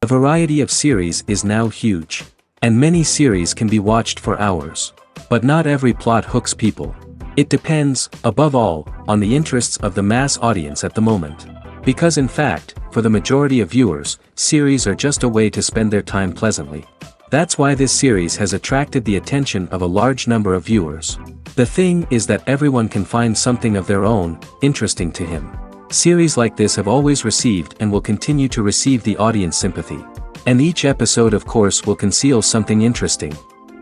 The variety of series is now huge. And many series can be watched for hours. But not every plot hooks people. It depends, above all, on the interests of the mass audience at the moment. Because in fact, for the majority of viewers, series are just a way to spend their time pleasantly. That's why this series has attracted the attention of a large number of viewers. The thing is that everyone can find something of their own, interesting to him. Series like this have always received and will continue to receive the audience sympathy. And each episode of course will conceal something interesting.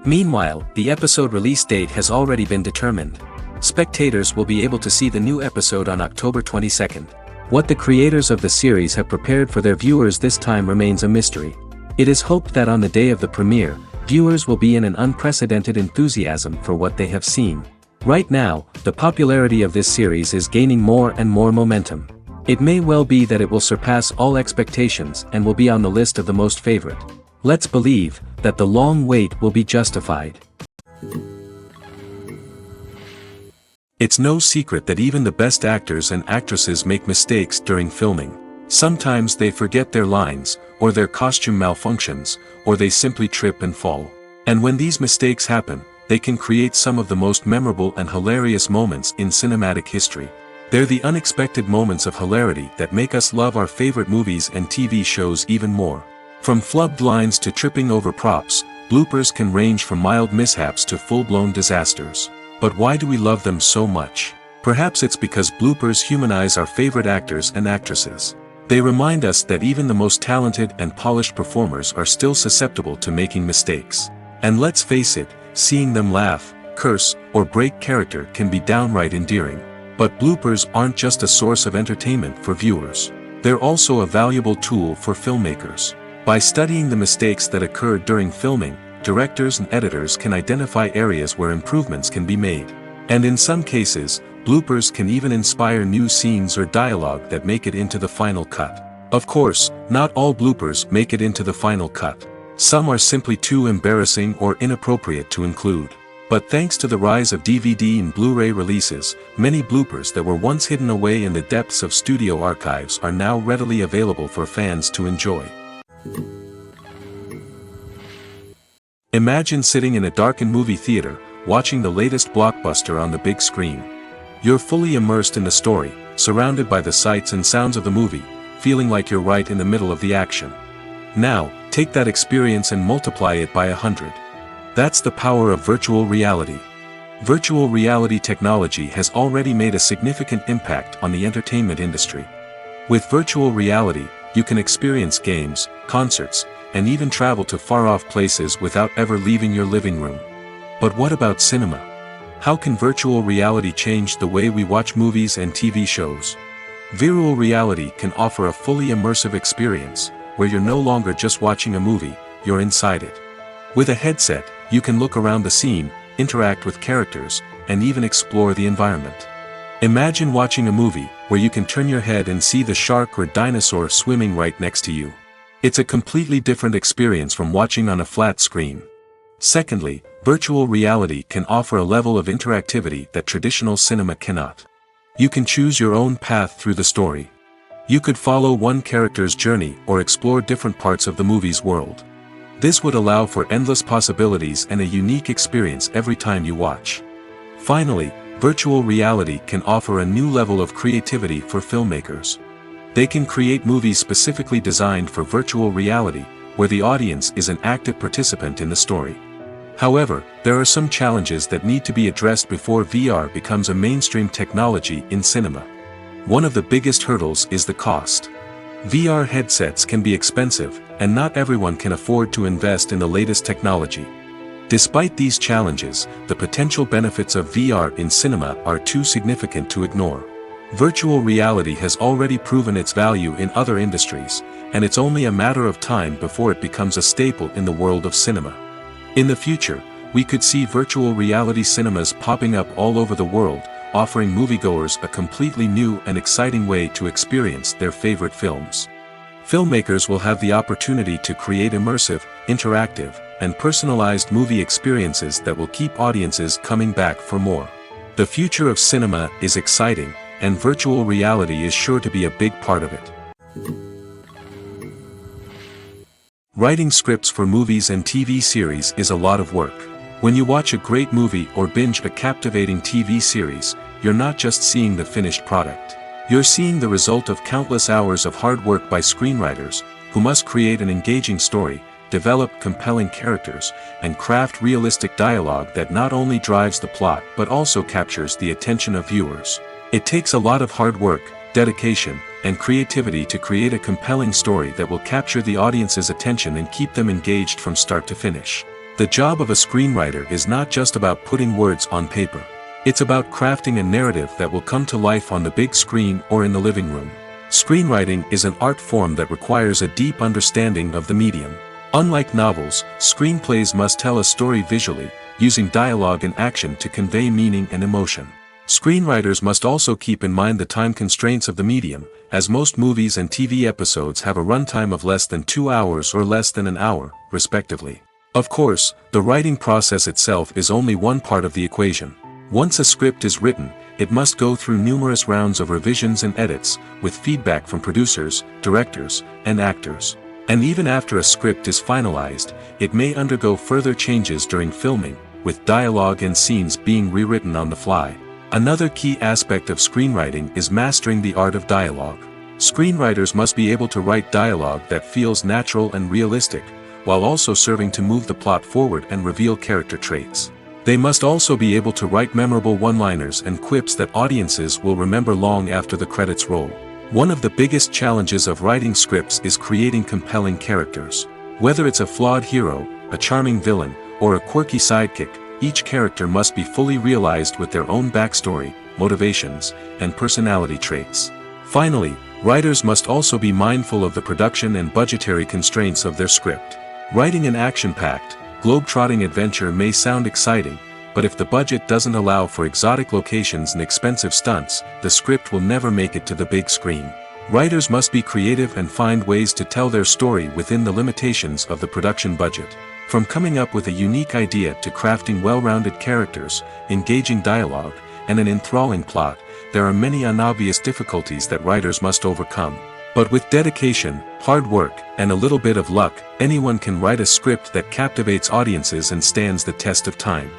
Meanwhile, the episode release date has already been determined. Spectators will be able to see the new episode on October 22nd. What the creators of the series have prepared for their viewers this time remains a mystery. It is hoped that on the day of the premiere, viewers will be in an unprecedented enthusiasm for what they have seen. Right now, the popularity of this series is gaining more and more momentum. It may well be that it will surpass all expectations and will be on the list of the most favorite. Let's believe that the long wait will be justified. It's no secret that even the best actors and actresses make mistakes during filming. Sometimes they forget their lines, or their costume malfunctions, or they simply trip and fall. And when these mistakes happen, they can create some of the most memorable and hilarious moments in cinematic history. They're the unexpected moments of hilarity that make us love our favorite movies and TV shows even more. From flubbed lines to tripping over props, bloopers can range from mild mishaps to full-blown disasters. But why do we love them so much? Perhaps it's because bloopers humanize our favorite actors and actresses. They remind us that even the most talented and polished performers are still susceptible to making mistakes. And let's face it, seeing them laugh, curse, or break character can be downright endearing. But bloopers aren't just a source of entertainment for viewers. They're also a valuable tool for filmmakers. By studying the mistakes that occurred during filming, directors and editors can identify areas where improvements can be made. And in some cases, bloopers can even inspire new scenes or dialogue that make it into the final cut. Of course, not all bloopers make it into the final cut. Some are simply too embarrassing or inappropriate to include. But thanks to the rise of DVD and Blu-ray releases, many bloopers that were once hidden away in the depths of studio archives are now readily available for fans to enjoy. Imagine sitting in a darkened movie theater, watching the latest blockbuster on the big screen. You're fully immersed in the story, surrounded by the sights and sounds of the movie, feeling like you're right in the middle of the action. Now, take that experience and multiply it by 100. That's the power of virtual reality. Virtual reality technology has already made a significant impact on the entertainment industry. With virtual reality, you can experience games, concerts, and even travel to far-off places without ever leaving your living room. But what about cinema? How can virtual reality change the way we watch movies and TV shows? Virtual reality can offer a fully immersive experience, where you're no longer just watching a movie, you're inside it. With a headset, you can look around the scene, interact with characters, and even explore the environment. Imagine watching a movie, where you can turn your head and see the shark or dinosaur swimming right next to you. It's a completely different experience from watching on a flat screen. Secondly, virtual reality can offer a level of interactivity that traditional cinema cannot. You can choose your own path through the story. You could follow one character's journey or explore different parts of the movie's world. This would allow for endless possibilities and a unique experience every time you watch. Finally, virtual reality can offer a new level of creativity for filmmakers. They can create movies specifically designed for virtual reality, where the audience is an active participant in the story. However, there are some challenges that need to be addressed before VR becomes a mainstream technology in cinema. One of the biggest hurdles is the cost. VR headsets can be expensive, and not everyone can afford to invest in the latest technology. Despite these challenges, the potential benefits of VR in cinema are too significant to ignore. Virtual reality has already proven its value in other industries, and it's only a matter of time before it becomes a staple in the world of cinema. In the future, we could see virtual reality cinemas popping up all over the world, offering moviegoers a completely new and exciting way to experience their favorite films. Filmmakers will have the opportunity to create immersive, interactive, and personalized movie experiences that will keep audiences coming back for more. The future of cinema is exciting, and virtual reality is sure to be a big part of it. Writing scripts for movies and TV series is a lot of work. When you watch a great movie or binge a captivating TV series, you're not just seeing the finished product. You're seeing the result of countless hours of hard work by screenwriters, who must create an engaging story, develop compelling characters, and craft realistic dialogue that not only drives the plot but also captures the attention of viewers. It takes a lot of hard work, dedication, and creativity to create a compelling story that will capture the audience's attention and keep them engaged from start to finish. The job of a screenwriter is not just about putting words on paper. It's about crafting a narrative that will come to life on the big screen or in the living room. Screenwriting is an art form that requires a deep understanding of the medium. Unlike novels, screenplays must tell a story visually, using dialogue and action to convey meaning and emotion. Screenwriters must also keep in mind the time constraints of the medium, as most movies and TV episodes have a runtime of less than 2 hours or less than an hour, respectively. Of course, the writing process itself is only one part of the equation. Once a script is written, it must go through numerous rounds of revisions and edits, with feedback from producers, directors, and actors. And even after a script is finalized, it may undergo further changes during filming, with dialogue and scenes being rewritten on the fly. Another key aspect of screenwriting is mastering the art of dialogue. Screenwriters must be able to write dialogue that feels natural and realistic, while also serving to move the plot forward and reveal character traits. They must also be able to write memorable one-liners and quips that audiences will remember long after the credits roll. One of the biggest challenges of writing scripts is creating compelling characters. Whether it's a flawed hero, a charming villain, or a quirky sidekick, each character must be fully realized with their own backstory, motivations, and personality traits. Finally, writers must also be mindful of the production and budgetary constraints of their script. Writing an action-packed, globe-trotting adventure may sound exciting, but if the budget doesn't allow for exotic locations and expensive stunts, the script will never make it to the big screen. Writers must be creative and find ways to tell their story within the limitations of the production budget. From coming up with a unique idea to crafting well-rounded characters, engaging dialogue, and an enthralling plot, there are many unobvious difficulties that writers must overcome. But with dedication, hard work, and a little bit of luck, anyone can write a script that captivates audiences and stands the test of time.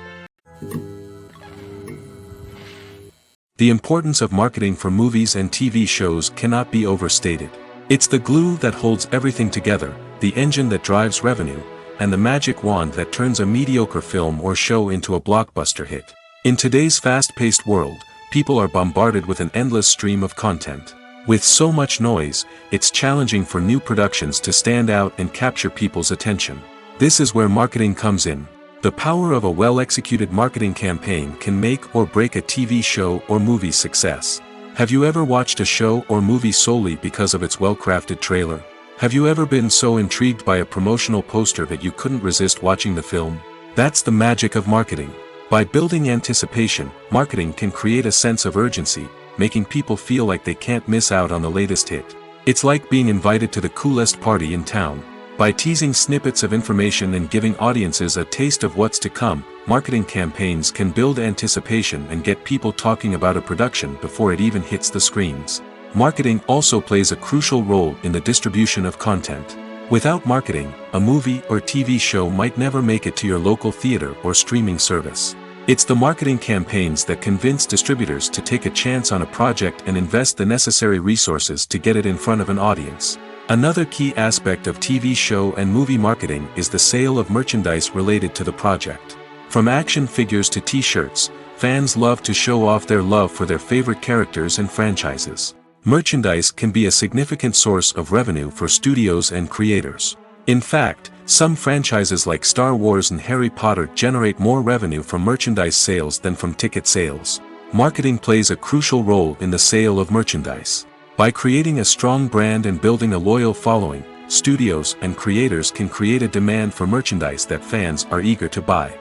The importance of marketing for movies and TV shows cannot be overstated. It's the glue that holds everything together, the engine that drives revenue, and the magic wand that turns a mediocre film or show into a blockbuster hit. In today's fast-paced world, people are bombarded with an endless stream of content. With so much noise, it's challenging for new productions to stand out and capture people's attention. This is where marketing comes in. The power of a well-executed marketing campaign can make or break a TV show or movie's success. Have you ever watched a show or movie solely because of its well-crafted trailer? Have you ever been so intrigued by a promotional poster that you couldn't resist watching the film? That's the magic of marketing. By building anticipation, marketing can create a sense of urgency, making people feel like they can't miss out on the latest hit. It's like being invited to the coolest party in town. By teasing snippets of information and giving audiences a taste of what's to come, marketing campaigns can build anticipation and get people talking about a production before it even hits the screens. Marketing also plays a crucial role in the distribution of content. Without marketing, a movie or TV show might never make it to your local theater or streaming service. It's the marketing campaigns that convince distributors to take a chance on a project and invest the necessary resources to get it in front of an audience. Another key aspect of TV show and movie marketing is the sale of merchandise related to the project. From action figures to t-shirts, fans love to show off their love for their favorite characters and franchises. Merchandise can be a significant source of revenue for studios and creators. In fact, some franchises like Star Wars and Harry Potter generate more revenue from merchandise sales than from ticket sales. Marketing plays a crucial role in the sale of merchandise. By creating a strong brand and building a loyal following, studios and creators can create a demand for merchandise that fans are eager to buy.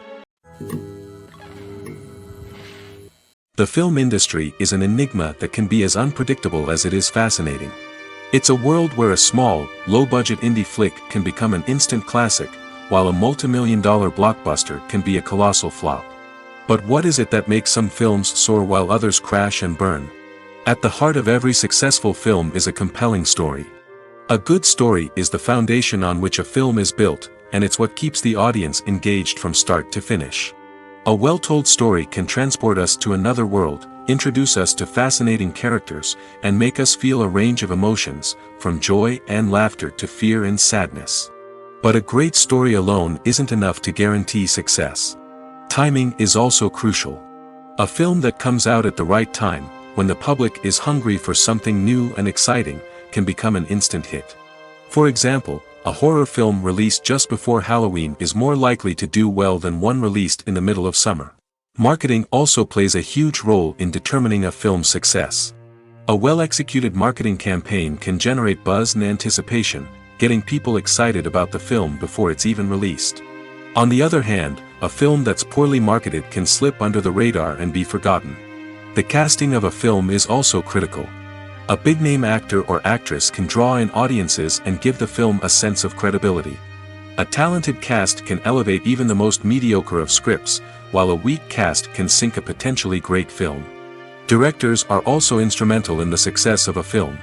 The film industry is an enigma that can be as unpredictable as it is fascinating. It's a world where a small, low-budget indie flick can become an instant classic, while a multi-million-dollar blockbuster can be a colossal flop. But what is it that makes some films soar while others crash and burn? At the heart of every successful film is a compelling story. A good story is the foundation on which a film is built, and it's what keeps the audience engaged from start to finish. A well-told story can transport us to another world, introduce us to fascinating characters, and make us feel a range of emotions, from joy and laughter to fear and sadness. But a great story alone isn't enough to guarantee success. Timing is also crucial. A film that comes out at the right time, when the public is hungry for something new and exciting, can become an instant hit. For example, a horror film released just before Halloween is more likely to do well than one released in the middle of summer. Marketing also plays a huge role in determining a film's success. A well-executed marketing campaign can generate buzz and anticipation, getting people excited about the film before it's even released. On the other hand, a film that's poorly marketed can slip under the radar and be forgotten. The casting of a film is also critical. A big-name actor or actress can draw in audiences and give the film a sense of credibility. A talented cast can elevate even the most mediocre of scripts, while a weak cast can sink a potentially great film. Directors are also instrumental in the success of a film.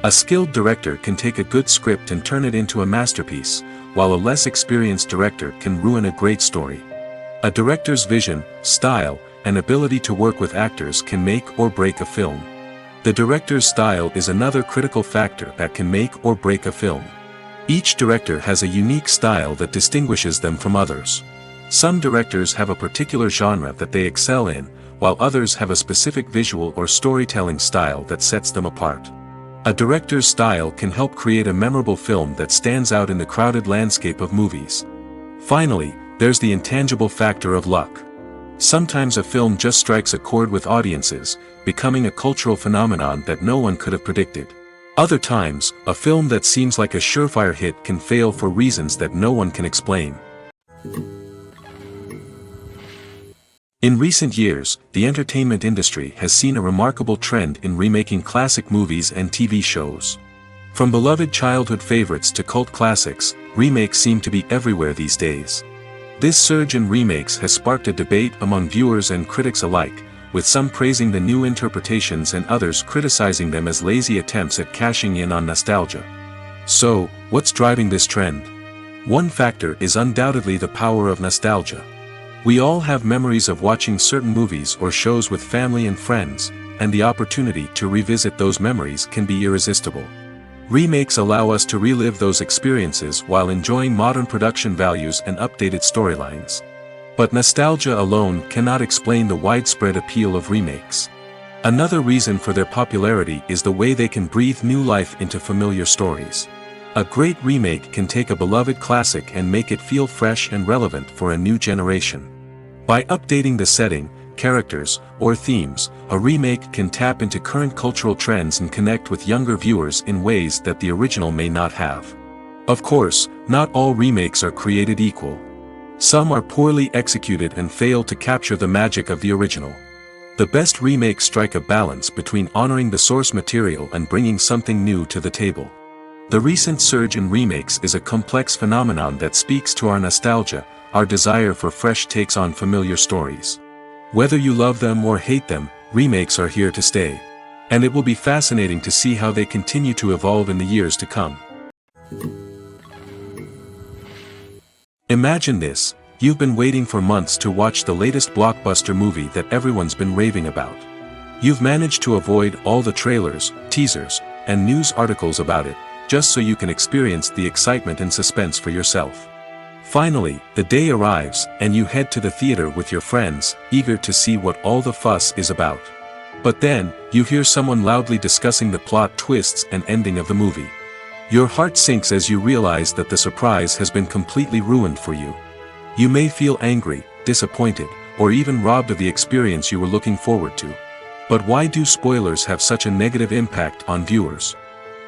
A skilled director can take a good script and turn it into a masterpiece, while a less experienced director can ruin a great story. A director's vision, style, and ability to work with actors can make or break a film. The director's style is another critical factor that can make or break a film. Each director has a unique style that distinguishes them from others. Some directors have a particular genre that they excel in, while others have a specific visual or storytelling style that sets them apart. A director's style can help create a memorable film that stands out in the crowded landscape of movies. Finally, there's the intangible factor of luck. Sometimes a film just strikes a chord with audiences, becoming a cultural phenomenon that no one could have predicted. Other times, a film that seems like a surefire hit can fail for reasons that no one can explain. In recent years, the entertainment industry has seen a remarkable trend in remaking classic movies and TV shows. From beloved childhood favorites to cult classics, remakes seem to be everywhere these days. This surge in remakes has sparked a debate among viewers and critics alike, with some praising the new interpretations and others criticizing them as lazy attempts at cashing in on nostalgia. So, what's driving this trend? One factor is undoubtedly the power of nostalgia. We all have memories of watching certain movies or shows with family and friends, and the opportunity to revisit those memories can be irresistible. Remakes allow us to relive those experiences while enjoying modern production values and updated storylines. But nostalgia alone cannot explain the widespread appeal of remakes. Another reason for their popularity is the way they can breathe new life into familiar stories. A great remake can take a beloved classic and make it feel fresh and relevant for a new generation. By updating the setting, characters, or themes, a remake can tap into current cultural trends and connect with younger viewers in ways that the original may not have. Of course, not all remakes are created equal. Some are poorly executed and fail to capture the magic of the original. The best remakes strike a balance between honoring the source material and bringing something new to the table. The recent surge in remakes is a complex phenomenon that speaks to our nostalgia, our desire for fresh takes on familiar stories. Whether you love them or hate them, remakes are here to stay. And it will be fascinating to see how they continue to evolve in the years to come. Imagine this: You've been waiting for months to watch the latest blockbuster movie that everyone's been raving about. You've managed to avoid all the trailers, teasers, and news articles about it, just so you can experience the excitement and suspense for yourself. Finally, the day arrives, and you head to the theater with your friends, eager to see what all the fuss is about. But then, you hear someone loudly discussing the plot twists and ending of the movie. Your heart sinks as you realize that the surprise has been completely ruined for you. You may feel angry, disappointed, or even robbed of the experience you were looking forward to. But why do spoilers have such a negative impact on viewers?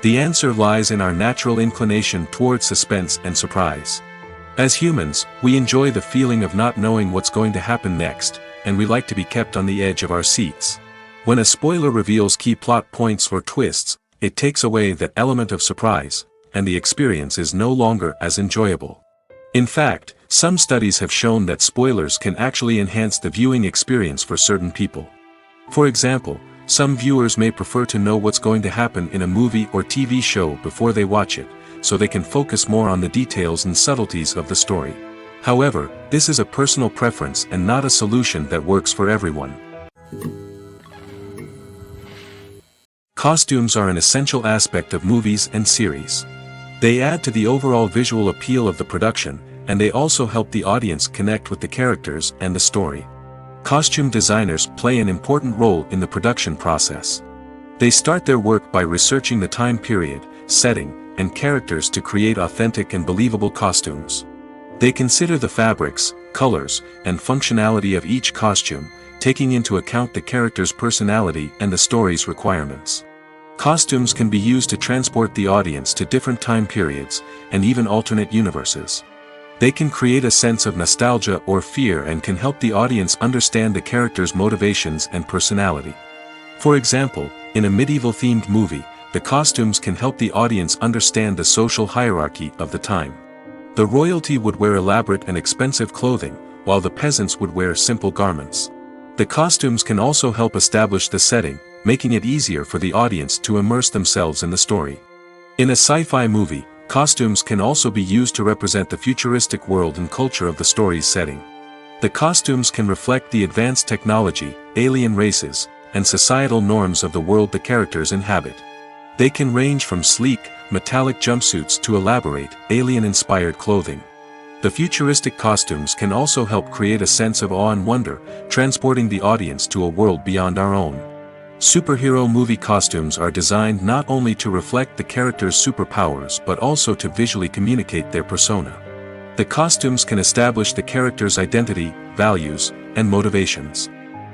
The answer lies in our natural inclination towards suspense and surprise. As humans, we enjoy the feeling of not knowing what's going to happen next, and we like to be kept on the edge of our seats. When a spoiler reveals key plot points or twists, it takes away that element of surprise, and the experience is no longer as enjoyable. In fact, some studies have shown that spoilers can actually enhance the viewing experience for certain people. For example, some viewers may prefer to know what's going to happen in a movie or TV show before they watch it, so they can focus more on the details and subtleties of the story. However, this is a personal preference and not a solution that works for everyone. Costumes are an essential aspect of movies and series. They add to the overall visual appeal of the production, and they also help the audience connect with the characters and the story. Costume designers play an important role in the production process. They start their work by researching the time period, setting, and characters to create authentic and believable costumes. They consider the fabrics, colors, and functionality of each costume, taking into account the character's personality and the story's requirements. Costumes can be used to transport the audience to different time periods, and even alternate universes. They can create a sense of nostalgia or fear and can help the audience understand the character's motivations and personality. For example, in a medieval-themed movie, the costumes can help the audience understand the social hierarchy of the time. The royalty would wear elaborate and expensive clothing, while the peasants would wear simple garments. The costumes can also help establish the setting, making it easier for the audience to immerse themselves in the story. In a sci-fi movie, costumes can also be used to represent the futuristic world and culture of the story's setting. The costumes can reflect the advanced technology, alien races, and societal norms of the world the characters inhabit. They can range from sleek, metallic jumpsuits to elaborate, alien-inspired clothing. The futuristic costumes can also help create a sense of awe and wonder, transporting the audience to a world beyond our own. Superhero movie costumes are designed not only to reflect the character's superpowers but also to visually communicate their persona. The costumes can establish the character's identity, values, and motivations.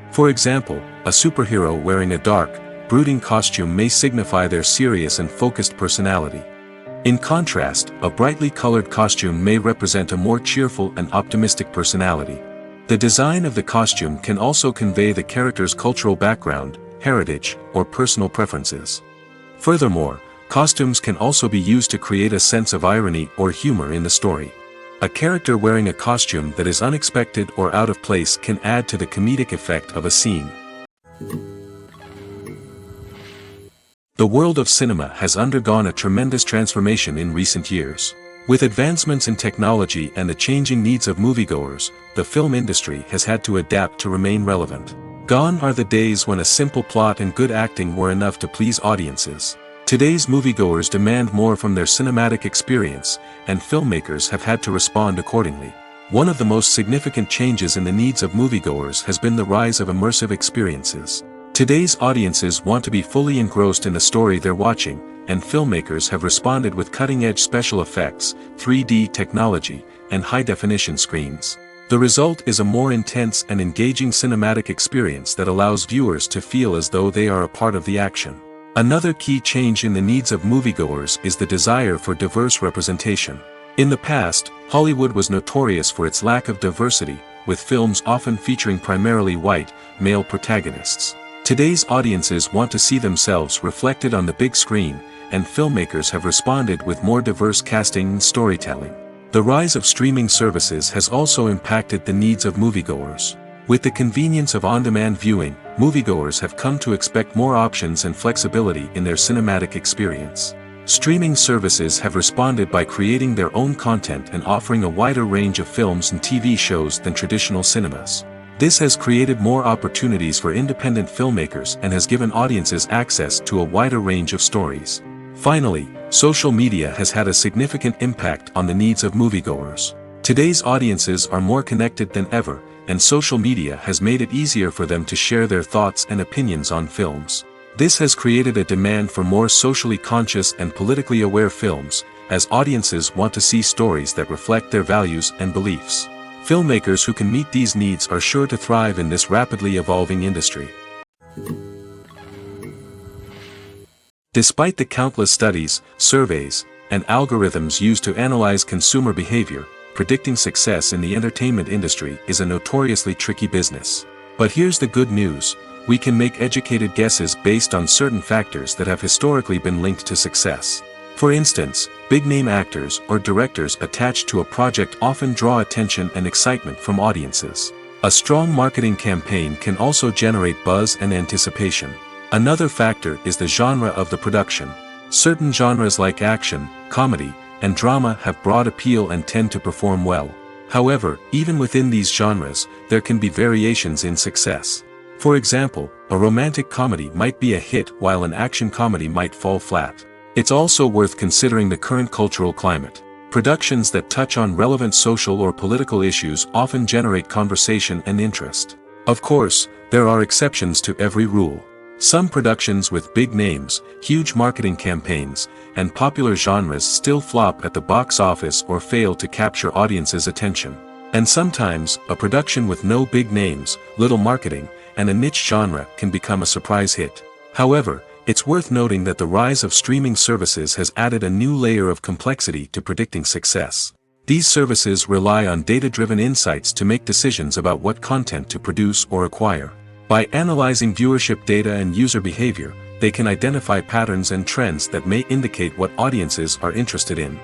For example, a superhero wearing a dark, brooding costume may signify their serious and focused personality. In contrast, a brightly colored costume may represent a more cheerful and optimistic personality. The design of the costume can also convey the character's cultural background, heritage, or personal preferences. Furthermore, costumes can also be used to create a sense of irony or humor in the story. A character wearing a costume that is unexpected or out of place can add to the comedic effect of a scene. The world of cinema has undergone a tremendous transformation in recent years. With advancements in technology and the changing needs of moviegoers, the film industry has had to adapt to remain relevant. Gone are the days when a simple plot and good acting were enough to please audiences. Today's moviegoers demand more from their cinematic experience, and filmmakers have had to respond accordingly. One of the most significant changes in the needs of moviegoers has been the rise of immersive experiences. Today's audiences want to be fully engrossed in the story they're watching, and filmmakers have responded with cutting-edge special effects, 3D technology, and high-definition screens. The result is a more intense and engaging cinematic experience that allows viewers to feel as though they are a part of the action. Another key change in the needs of moviegoers is the desire for diverse representation. In the past, Hollywood was notorious for its lack of diversity, with films often featuring primarily white, male protagonists. Today's audiences want to see themselves reflected on the big screen, and filmmakers have responded with more diverse casting and storytelling. The rise of streaming services has also impacted the needs of moviegoers. With the convenience of on-demand viewing, moviegoers have come to expect more options and flexibility in their cinematic experience. Streaming services have responded by creating their own content and offering a wider range of films and TV shows than traditional cinemas. This has created more opportunities for independent filmmakers and has given audiences access to a wider range of stories. Finally, social media has had a significant impact on the needs of moviegoers. Today's audiences are more connected than ever, and social media has made it easier for them to share their thoughts and opinions on films. This has created a demand for more socially conscious and politically aware films, as audiences want to see stories that reflect their values and beliefs. Filmmakers who can meet these needs are sure to thrive in this rapidly evolving industry. Despite the countless studies, surveys, and algorithms used to analyze consumer behavior, predicting success in the entertainment industry is a notoriously tricky business. But here's the good news: we can make educated guesses based on certain factors that have historically been linked to success. For instance, big-name actors or directors attached to a project often draw attention and excitement from audiences. A strong marketing campaign can also generate buzz and anticipation. Another factor is the genre of the production. Certain genres like action, comedy, and drama have broad appeal and tend to perform well. However, even within these genres, there can be variations in success. For example, a romantic comedy might be a hit while an action comedy might fall flat. It's also worth considering the current cultural climate. Productions that touch on relevant social or political issues often generate conversation and interest. Of course, there are exceptions to every rule. Some productions with big names, huge marketing campaigns, and popular genres still flop at the box office or fail to capture audiences' attention. And sometimes, a production with no big names, little marketing, and a niche genre can become a surprise hit. However, it's worth noting that the rise of streaming services has added a new layer of complexity to predicting success. These services rely on data-driven insights to make decisions about what content to produce or acquire. By analyzing viewership data and user behavior, they can identify patterns and trends that may indicate what audiences are interested in.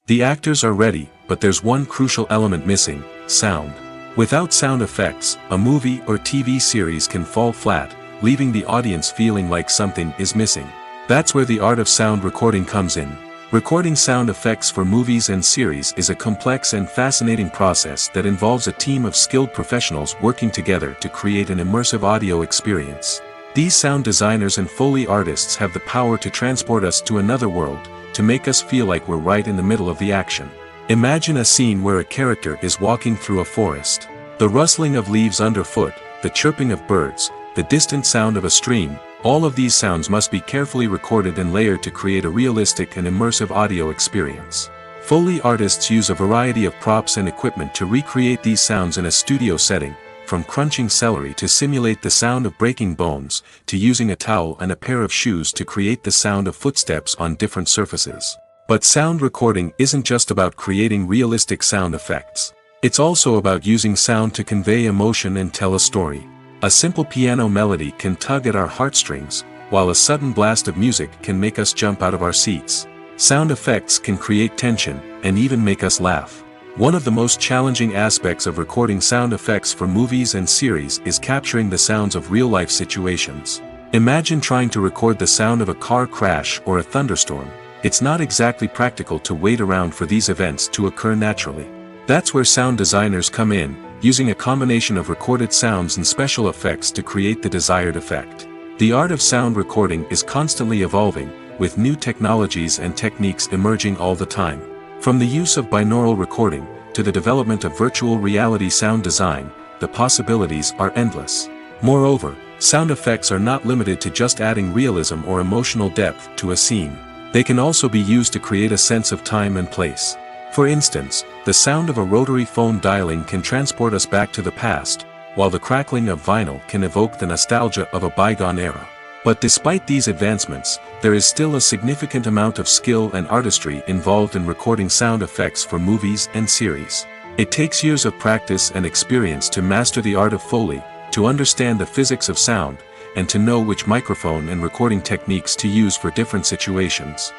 The actors are ready, but there's one crucial element missing: sound. Without sound effects, a movie or TV series can fall flat, leaving the audience feeling like something is missing. That's where the art of sound recording comes in. Recording sound effects for movies and series is a complex and fascinating process that involves a team of skilled professionals working together to create an immersive audio experience. These sound designers and Foley artists have the power to transport us to another world, to make us feel like we're right in the middle of the action. Imagine a scene where a character is walking through a forest. The rustling of leaves underfoot, the chirping of birds, the distant sound of a stream, all of these sounds must be carefully recorded and layered to create a realistic and immersive audio experience. Foley artists use a variety of props and equipment to recreate these sounds in a studio setting, from crunching celery to simulate the sound of breaking bones, to using a towel and a pair of shoes to create the sound of footsteps on different surfaces. But sound recording isn't just about creating realistic sound effects. It's also about using sound to convey emotion and tell a story. A simple piano melody can tug at our heartstrings, while a sudden blast of music can make us jump out of our seats. Sound effects can create tension, and even make us laugh. One of the most challenging aspects of recording sound effects for movies and series is capturing the sounds of real-life situations. Imagine trying to record the sound of a car crash or a thunderstorm. It's not exactly practical to wait around for these events to occur naturally. That's where sound designers come in, using a combination of recorded sounds and special effects to create the desired effect. The art of sound recording is constantly evolving, with new technologies and techniques emerging all the time. From the use of binaural recording, to the development of virtual reality sound design, the possibilities are endless. Moreover, sound effects are not limited to just adding realism or emotional depth to a scene. They can also be used to create a sense of time and place. For instance, the sound of a rotary phone dialing can transport us back to the past, while the crackling of vinyl can evoke the nostalgia of a bygone era. But despite these advancements, there is still a significant amount of skill and artistry involved in recording sound effects for movies and series. It takes years of practice and experience to master the art of Foley, to understand the physics of sound, and to know which microphone and recording techniques to use for different situations.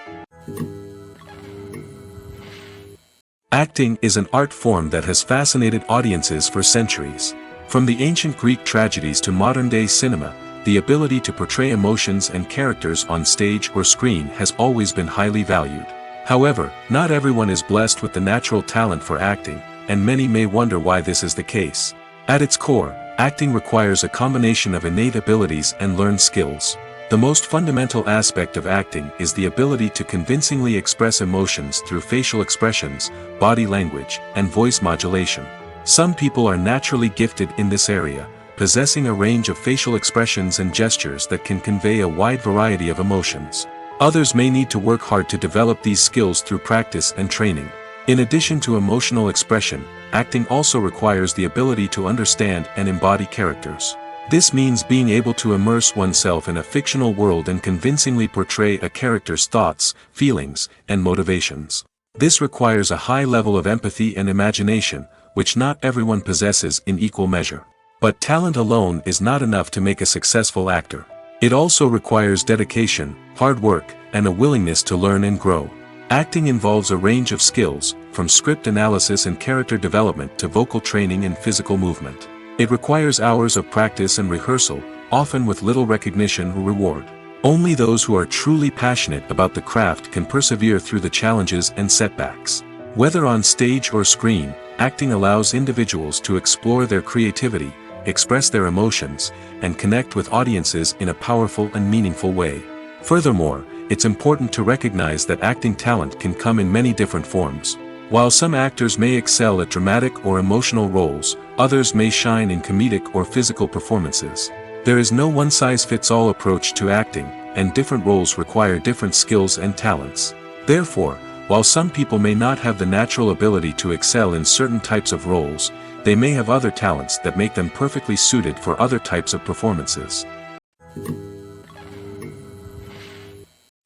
Acting is an art form that has fascinated audiences for centuries. From the ancient Greek tragedies to modern-day cinema, the ability to portray emotions and characters on stage or screen has always been highly valued. However, not everyone is blessed with the natural talent for acting, and many may wonder why this is the case. At its core, acting requires a combination of innate abilities and learned skills. The most fundamental aspect of acting is the ability to convincingly express emotions through facial expressions, body language, and voice modulation. Some people are naturally gifted in this area, possessing a range of facial expressions and gestures that can convey a wide variety of emotions. Others may need to work hard to develop these skills through practice and training. In addition to emotional expression, acting also requires the ability to understand and embody characters. This means being able to immerse oneself in a fictional world and convincingly portray a character's thoughts, feelings, and motivations. This requires a high level of empathy and imagination, which not everyone possesses in equal measure. But talent alone is not enough to make a successful actor. It also requires dedication, hard work, and a willingness to learn and grow. Acting involves a range of skills, from script analysis and character development to vocal training and physical movement. It requires hours of practice and rehearsal, often with little recognition or reward. Only those who are truly passionate about the craft can persevere through the challenges and setbacks. Whether on stage or screen, acting allows individuals to explore their creativity, express their emotions, and connect with audiences in a powerful and meaningful way. Furthermore, it's important to recognize that acting talent can come in many different forms. While some actors may excel at dramatic or emotional roles, others may shine in comedic or physical performances. There is no one-size-fits-all approach to acting, and different roles require different skills and talents. Therefore, while some people may not have the natural ability to excel in certain types of roles, they may have other talents that make them perfectly suited for other types of performances.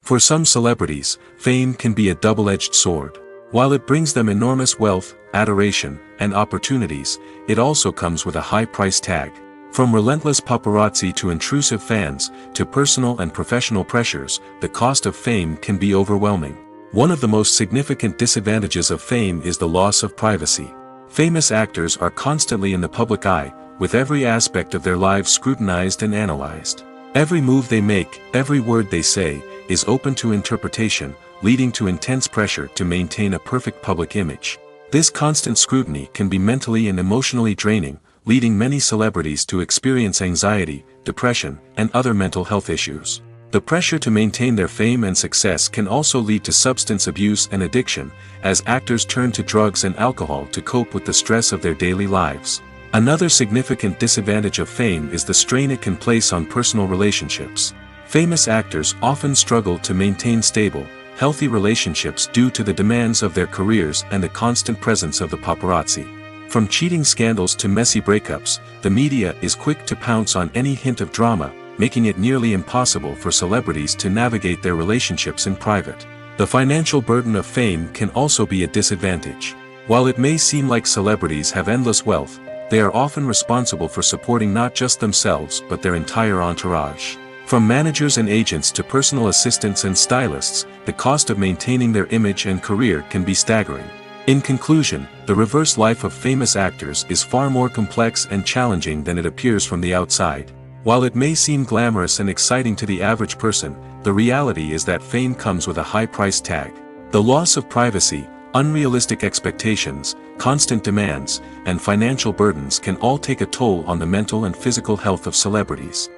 For some celebrities, fame can be a double-edged sword. While it brings them enormous wealth, adoration, and opportunities, it also comes with a high price tag. From relentless paparazzi to intrusive fans, to personal and professional pressures, the cost of fame can be overwhelming. One of the most significant disadvantages of fame is the loss of privacy. Famous actors are constantly in the public eye, with every aspect of their lives scrutinized and analyzed. Every move they make, every word they say, is open to interpretation, leading to intense pressure to maintain a perfect public image. This constant scrutiny can be mentally and emotionally draining, leading many celebrities to experience anxiety, depression, and other mental health issues. The pressure to maintain their fame and success can also lead to substance abuse and addiction, as actors turn to drugs and alcohol to cope with the stress of their daily lives. Another significant disadvantage of fame is the strain it can place on personal relationships. Famous actors often struggle to maintain stable, healthy relationships due to the demands of their careers and the constant presence of the paparazzi. From cheating scandals to messy breakups, the media is quick to pounce on any hint of drama, making it nearly impossible for celebrities to navigate their relationships in private. The financial burden of fame can also be a disadvantage. While it may seem like celebrities have endless wealth, they are often responsible for supporting not just themselves but their entire entourage. From managers and agents to personal assistants and stylists, the cost of maintaining their image and career can be staggering. In conclusion, the reverse life of famous actors is far more complex and challenging than it appears from the outside. While it may seem glamorous and exciting to the average person, the reality is that fame comes with a high price tag. The loss of privacy, unrealistic expectations, constant demands, and financial burdens can all take a toll on the mental and physical health of celebrities.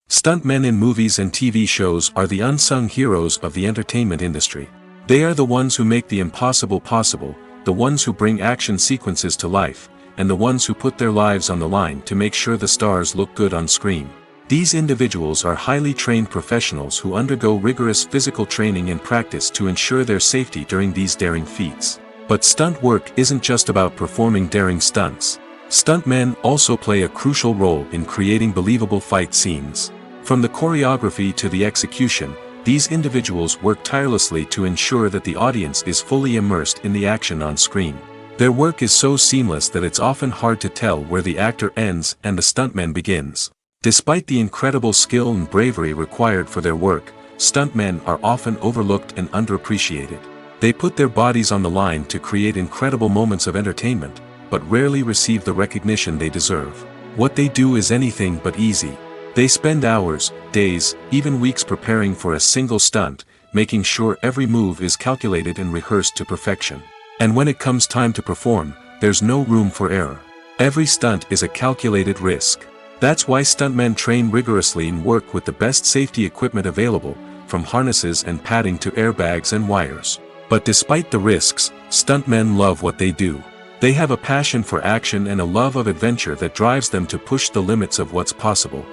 Stuntmen in movies and TV shows are the unsung heroes of the entertainment industry. They are the ones who make the impossible possible, the ones who bring action sequences to life, and the ones who put their lives on the line to make sure the stars look good on screen. These individuals are highly trained professionals who undergo rigorous physical training and practice to ensure their safety during these daring feats. But stunt work isn't just about performing daring stunts. Stuntmen also play a crucial role in creating believable fight scenes. From the choreography to the execution, these individuals work tirelessly to ensure that the audience is fully immersed in the action on screen. Their work is so seamless that it's often hard to tell where the actor ends and the stuntman begins. Despite the incredible skill and bravery required for their work, stuntmen are often overlooked and underappreciated. They put their bodies on the line to create incredible moments of entertainment, but rarely receive the recognition they deserve. What they do is anything but easy. They spend hours, days, even weeks preparing for a single stunt, making sure every move is calculated and rehearsed to perfection. And when it comes time to perform, there's no room for error. Every stunt is a calculated risk. That's why stuntmen train rigorously and work with the best safety equipment available, from harnesses and padding to airbags and wires. But despite the risks, stuntmen love what they do. They have a passion for action and a love of adventure that drives them to push the limits of what's possible.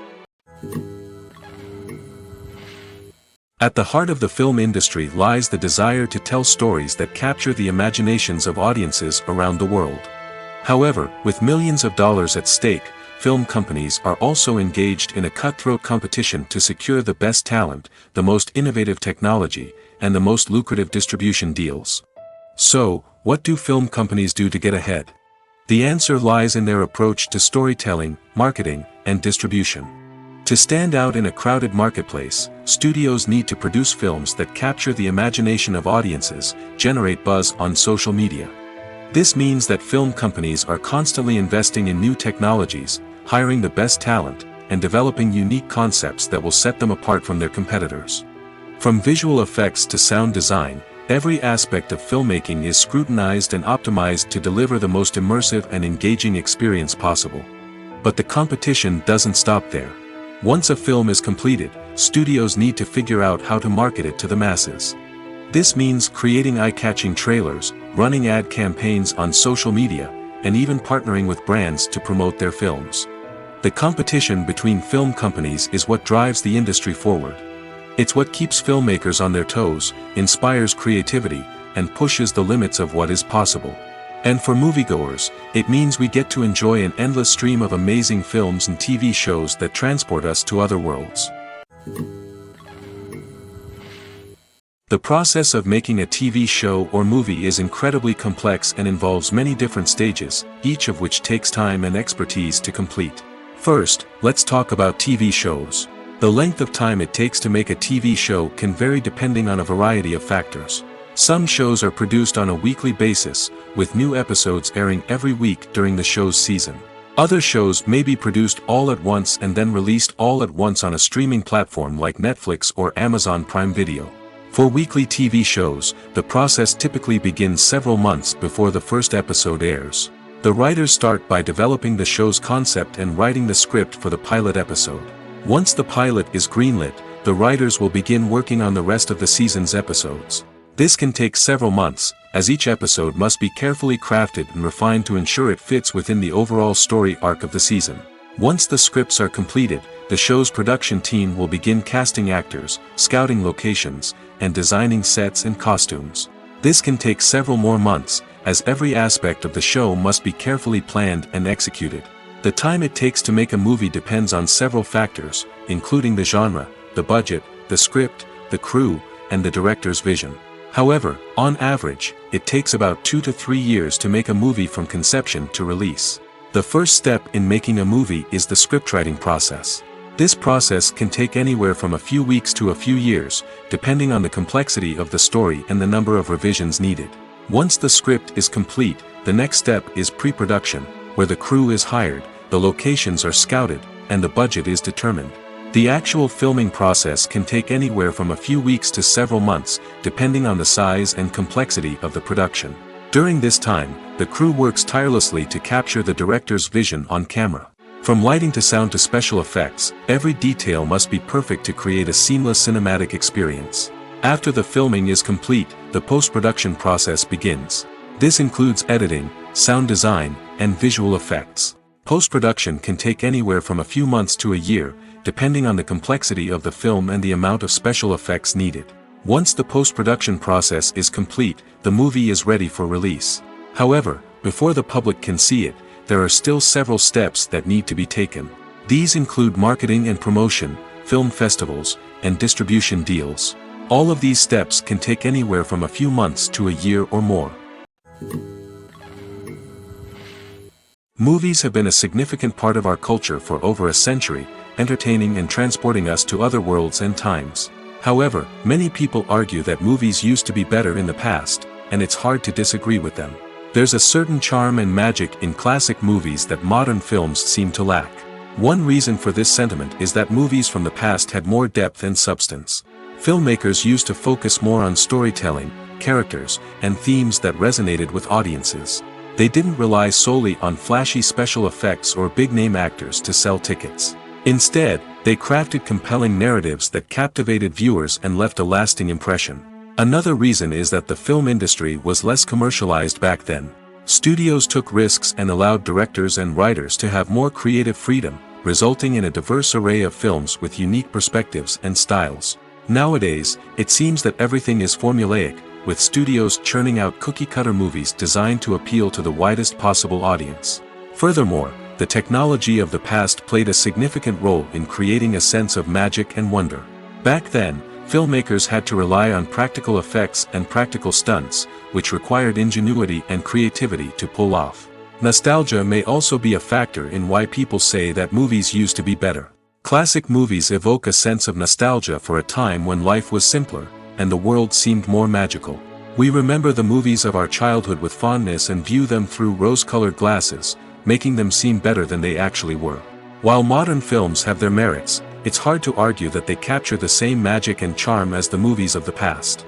At the heart of the film industry lies the desire to tell stories that capture the imaginations of audiences around the world. However, with millions of dollars at stake, film companies are also engaged in a cutthroat competition to secure the best talent, the most innovative technology, and the most lucrative distribution deals. So, what do film companies do to get ahead? The answer lies in their approach to storytelling, marketing, and distribution. To stand out in a crowded marketplace, studios need to produce films that capture the imagination of audiences, generate buzz on social media. This means that film companies are constantly investing in new technologies, hiring the best talent, and developing unique concepts that will set them apart from their competitors. From visual effects to sound design, every aspect of filmmaking is scrutinized and optimized to deliver the most immersive and engaging experience possible. But the competition doesn't stop there. Once a film is completed, studios need to figure out how to market it to the masses. This means creating eye-catching trailers, running ad campaigns on social media, and even partnering with brands to promote their films. The competition between film companies is what drives the industry forward. It's what keeps filmmakers on their toes, inspires creativity, and pushes the limits of what is possible. And for moviegoers, it means we get to enjoy an endless stream of amazing films and TV shows that transport us to other worlds. The process of making a TV show or movie is incredibly complex and involves many different stages, each of which takes time and expertise to complete. First, let's talk about TV shows. The length of time it takes to make a TV show can vary depending on a variety of factors. Some shows are produced on a weekly basis, with new episodes airing every week during the show's season. Other shows may be produced all at once and then released all at once on a streaming platform like Netflix or Amazon Prime Video. For weekly TV shows, the process typically begins several months before the first episode airs. The writers start by developing the show's concept and writing the script for the pilot episode. Once the pilot is greenlit, the writers will begin working on the rest of the season's episodes. This can take several months, as each episode must be carefully crafted and refined to ensure it fits within the overall story arc of the season. Once the scripts are completed, the show's production team will begin casting actors, scouting locations, and designing sets and costumes. This can take several more months, as every aspect of the show must be carefully planned and executed. The time it takes to make a movie depends on several factors, including the genre, the budget, the script, the crew, and the director's vision. However, on average, it takes about 2 to 3 years to make a movie from conception to release. The first step in making a movie is the scriptwriting process. This process can take anywhere from a few weeks to a few years, depending on the complexity of the story and the number of revisions needed. Once the script is complete, the next step is pre-production, where the crew is hired, the locations are scouted, and the budget is determined. The actual filming process can take anywhere from a few weeks to several months, depending on the size and complexity of the production. During this time, the crew works tirelessly to capture the director's vision on camera. From lighting to sound to special effects, every detail must be perfect to create a seamless cinematic experience. After the filming is complete, the post-production process begins. This includes editing, sound design, and visual effects. Post-production can take anywhere from a few months to a year, depending on the complexity of the film and the amount of special effects needed. Once the post-production process is complete, the movie is ready for release. However, before the public can see it, there are still several steps that need to be taken. These include marketing and promotion, film festivals, and distribution deals. All of these steps can take anywhere from a few months to a year or more. Movies have been a significant part of our culture for over a century, entertaining and transporting us to other worlds and times. However, many people argue that movies used to be better in the past, and it's hard to disagree with them. There's a certain charm and magic in classic movies that modern films seem to lack. One reason for this sentiment is that movies from the past had more depth and substance. Filmmakers used to focus more on storytelling, characters, and themes that resonated with audiences. They didn't rely solely on flashy special effects or big-name actors to sell tickets. Instead, they crafted compelling narratives that captivated viewers and left a lasting impression. Another reason is that the film industry was less commercialized back then. Studios took risks and allowed directors and writers to have more creative freedom, resulting in a diverse array of films with unique perspectives and styles. Nowadays, it seems that everything is formulaic, with studios churning out cookie-cutter movies designed to appeal to the widest possible audience. Furthermore, the technology of the past played a significant role in creating a sense of magic and wonder. Back then, filmmakers had to rely on practical effects and practical stunts, which required ingenuity and creativity to pull off. Nostalgia may also be a factor in why people say that movies used to be better. Classic movies evoke a sense of nostalgia for a time when life was simpler, and the world seemed more magical. We remember the movies of our childhood with fondness and view them through rose-colored glasses, making them seem better than they actually were. While modern films have their merits, it's hard to argue that they capture the same magic and charm as the movies of the past.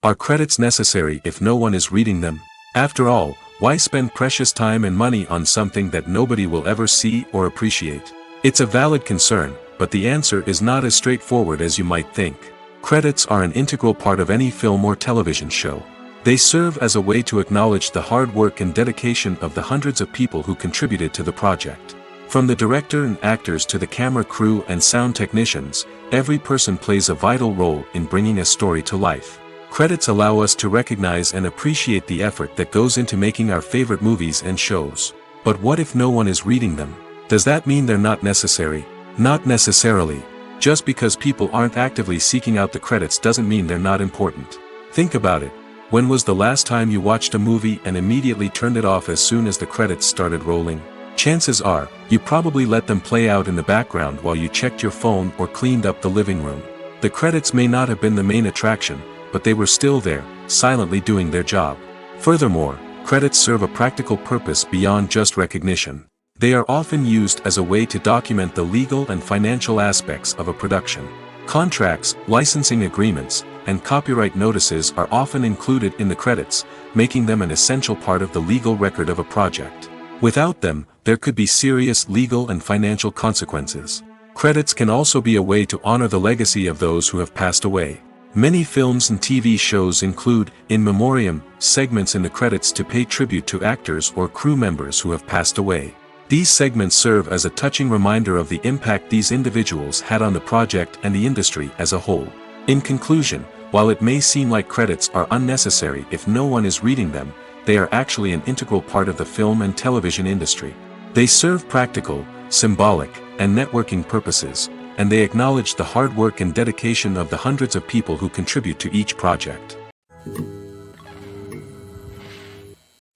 Are credits necessary if no one is reading them? After all, why spend precious time and money on something that nobody will ever see or appreciate? It's a valid concern, but the answer is not as straightforward as you might think. Credits are an integral part of any film or television show. They serve as a way to acknowledge the hard work and dedication of the hundreds of people who contributed to the project. From the director and actors to the camera crew and sound technicians, every person plays a vital role in bringing a story to life. Credits allow us to recognize and appreciate the effort that goes into making our favorite movies and shows. But what if no one is reading them? Does that mean they're not necessary? Not necessarily. Just because people aren't actively seeking out the credits doesn't mean they're not important. Think about it. When was the last time you watched a movie and immediately turned it off as soon as the credits started rolling? Chances are, you probably let them play out in the background while you checked your phone or cleaned up the living room. The credits may not have been the main attraction, but they were still there, silently doing their job. Furthermore, credits serve a practical purpose beyond just recognition. They are often used as a way to document the legal and financial aspects of a production. Contracts, licensing agreements, and copyright notices are often included in the credits, making them an essential part of the legal record of a project. Without them, there could be serious legal and financial consequences. Credits can also be a way to honor the legacy of those who have passed away. Many films and TV shows include, in memoriam, segments in the credits to pay tribute to actors or crew members who have passed away. These segments serve as a touching reminder of the impact these individuals had on the project and the industry as a whole. In conclusion, while it may seem like credits are unnecessary if no one is reading them, they are actually an integral part of the film and television industry. They serve practical, symbolic, and networking purposes, and they acknowledge the hard work and dedication of the hundreds of people who contribute to each project.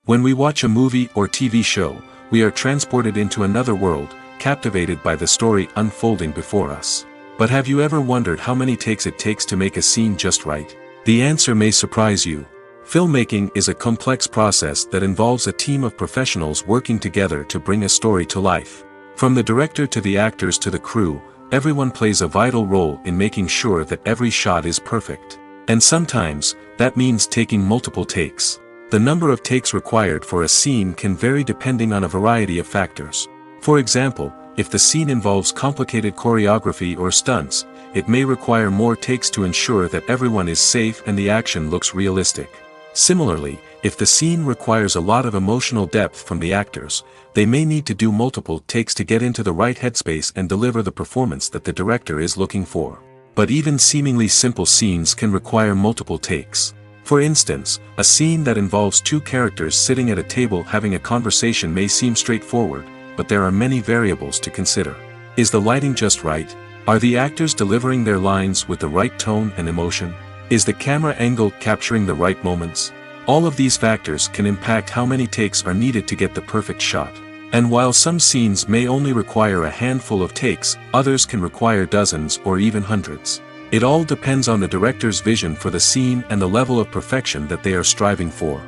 When we watch a movie or TV show, we are transported into another world, captivated by the story unfolding before us. But have you ever wondered how many takes it takes to make a scene just right? The answer may surprise you. Filmmaking is a complex process that involves a team of professionals working together to bring a story to life. From the director to the actors to the crew, everyone plays a vital role in making sure that every shot is perfect. And sometimes, that means taking multiple takes. The number of takes required for a scene can vary depending on a variety of factors. For example, if the scene involves complicated choreography or stunts, it may require more takes to ensure that everyone is safe and the action looks realistic. Similarly, if the scene requires a lot of emotional depth from the actors, they may need to do multiple takes to get into the right headspace and deliver the performance that the director is looking for. But even seemingly simple scenes can require multiple takes. For instance, a scene that involves two characters sitting at a table having a conversation may seem straightforward, but there are many variables to consider. Is the lighting just right? Are the actors delivering their lines with the right tone and emotion? Is the camera angle capturing the right moments? All of these factors can impact how many takes are needed to get the perfect shot. And while some scenes may only require a handful of takes, others can require dozens or even hundreds. It all depends on the director's vision for the scene and the level of perfection that they are striving for.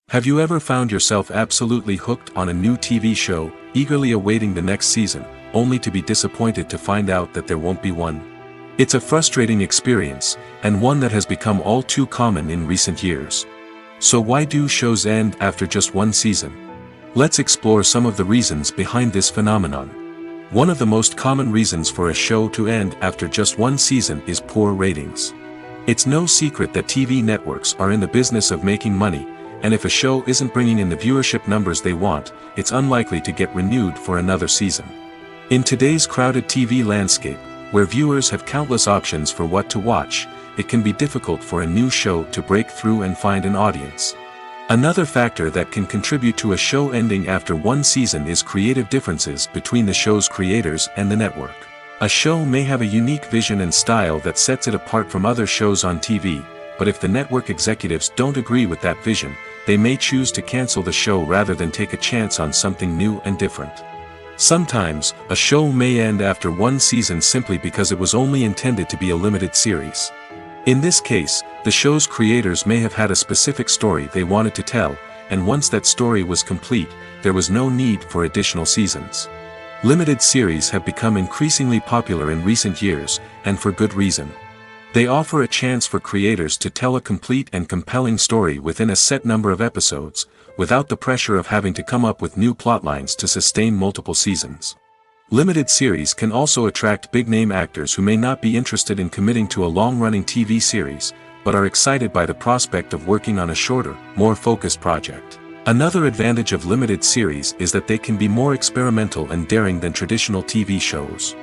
Have you ever found yourself absolutely hooked on a new TV show, eagerly awaiting the next season, only to be disappointed to find out that there won't be one? It's a frustrating experience, and one that has become all too common in recent years. So why do shows end after just one season? Let's explore some of the reasons behind this phenomenon. One of the most common reasons for a show to end after just one season is poor ratings. It's no secret that TV networks are in the business of making money, and if a show isn't bringing in the viewership numbers they want, it's unlikely to get renewed for another season. In today's crowded TV landscape, where viewers have countless options for what to watch, it can be difficult for a new show to break through and find an audience. Another factor that can contribute to a show ending after one season is creative differences between the show's creators and the network. A show may have a unique vision and style that sets it apart from other shows on TV, but if the network executives don't agree with that vision, they may choose to cancel the show rather than take a chance on something new and different. Sometimes, a show may end after one season simply because it was only intended to be a limited series. In this case, the show's creators may have had a specific story they wanted to tell, and once that story was complete, there was no need for additional seasons. Limited series have become increasingly popular in recent years, and for good reason. They offer a chance for creators to tell a complete and compelling story within a set number of episodes, without the pressure of having to come up with new plotlines to sustain multiple seasons. Limited series can also attract big-name actors who may not be interested in committing to a long-running TV series, but are excited by the prospect of working on a shorter, more focused project. Another advantage of limited series is that they can be more experimental and daring than traditional TV shows.